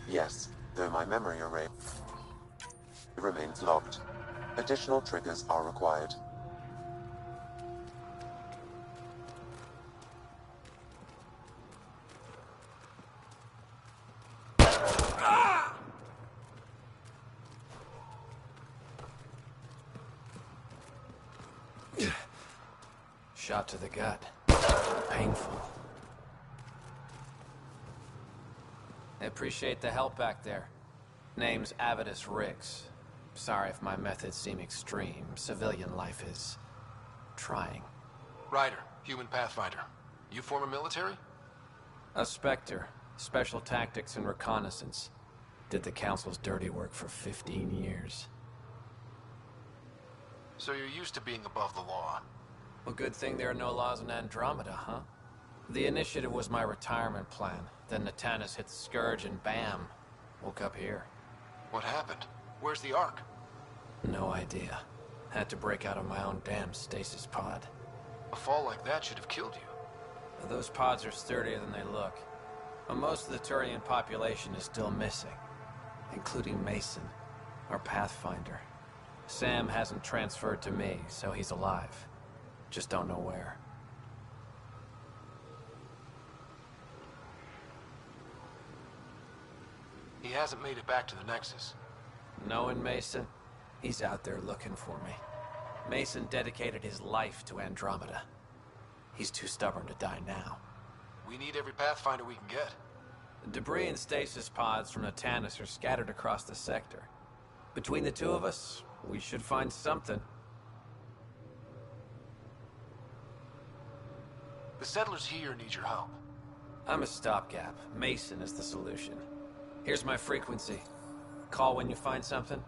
Yes, though my memory array remains locked. Additional triggers are required. Shot to the gut. Painful. I appreciate the help back there. Name's Avidus Rix. Sorry if my methods seem extreme. Civilian life is trying. Ryder, human pathfinder. You former military? A Spectre. Special tactics and reconnaissance. Did the Council's dirty work for 15 years. So you're used to being above the law. Well, good thing there are no laws in Andromeda, huh? The initiative was my retirement plan. Then Natanus hit the Scourge and bam, woke up here. What happened? Where's the Ark? No idea. Had to break out of my own damn stasis pod. A fall like that should have killed you. Those pods are sturdier than they look. But most of the Turian population is still missing, including Mason, our Pathfinder. Sam hasn't transferred to me, so he's alive. Just don't know where. He hasn't made it back to the Nexus. Knowing Mason, he's out there looking for me. Mason dedicated his life to Andromeda. He's too stubborn to die now. We need every Pathfinder we can get. The debris and stasis pods from Natanus are scattered across the sector. Between the two of us, we should find something. The settlers here need your help. I'm a stopgap. Mason is the solution. Here's my frequency. Call when you find something.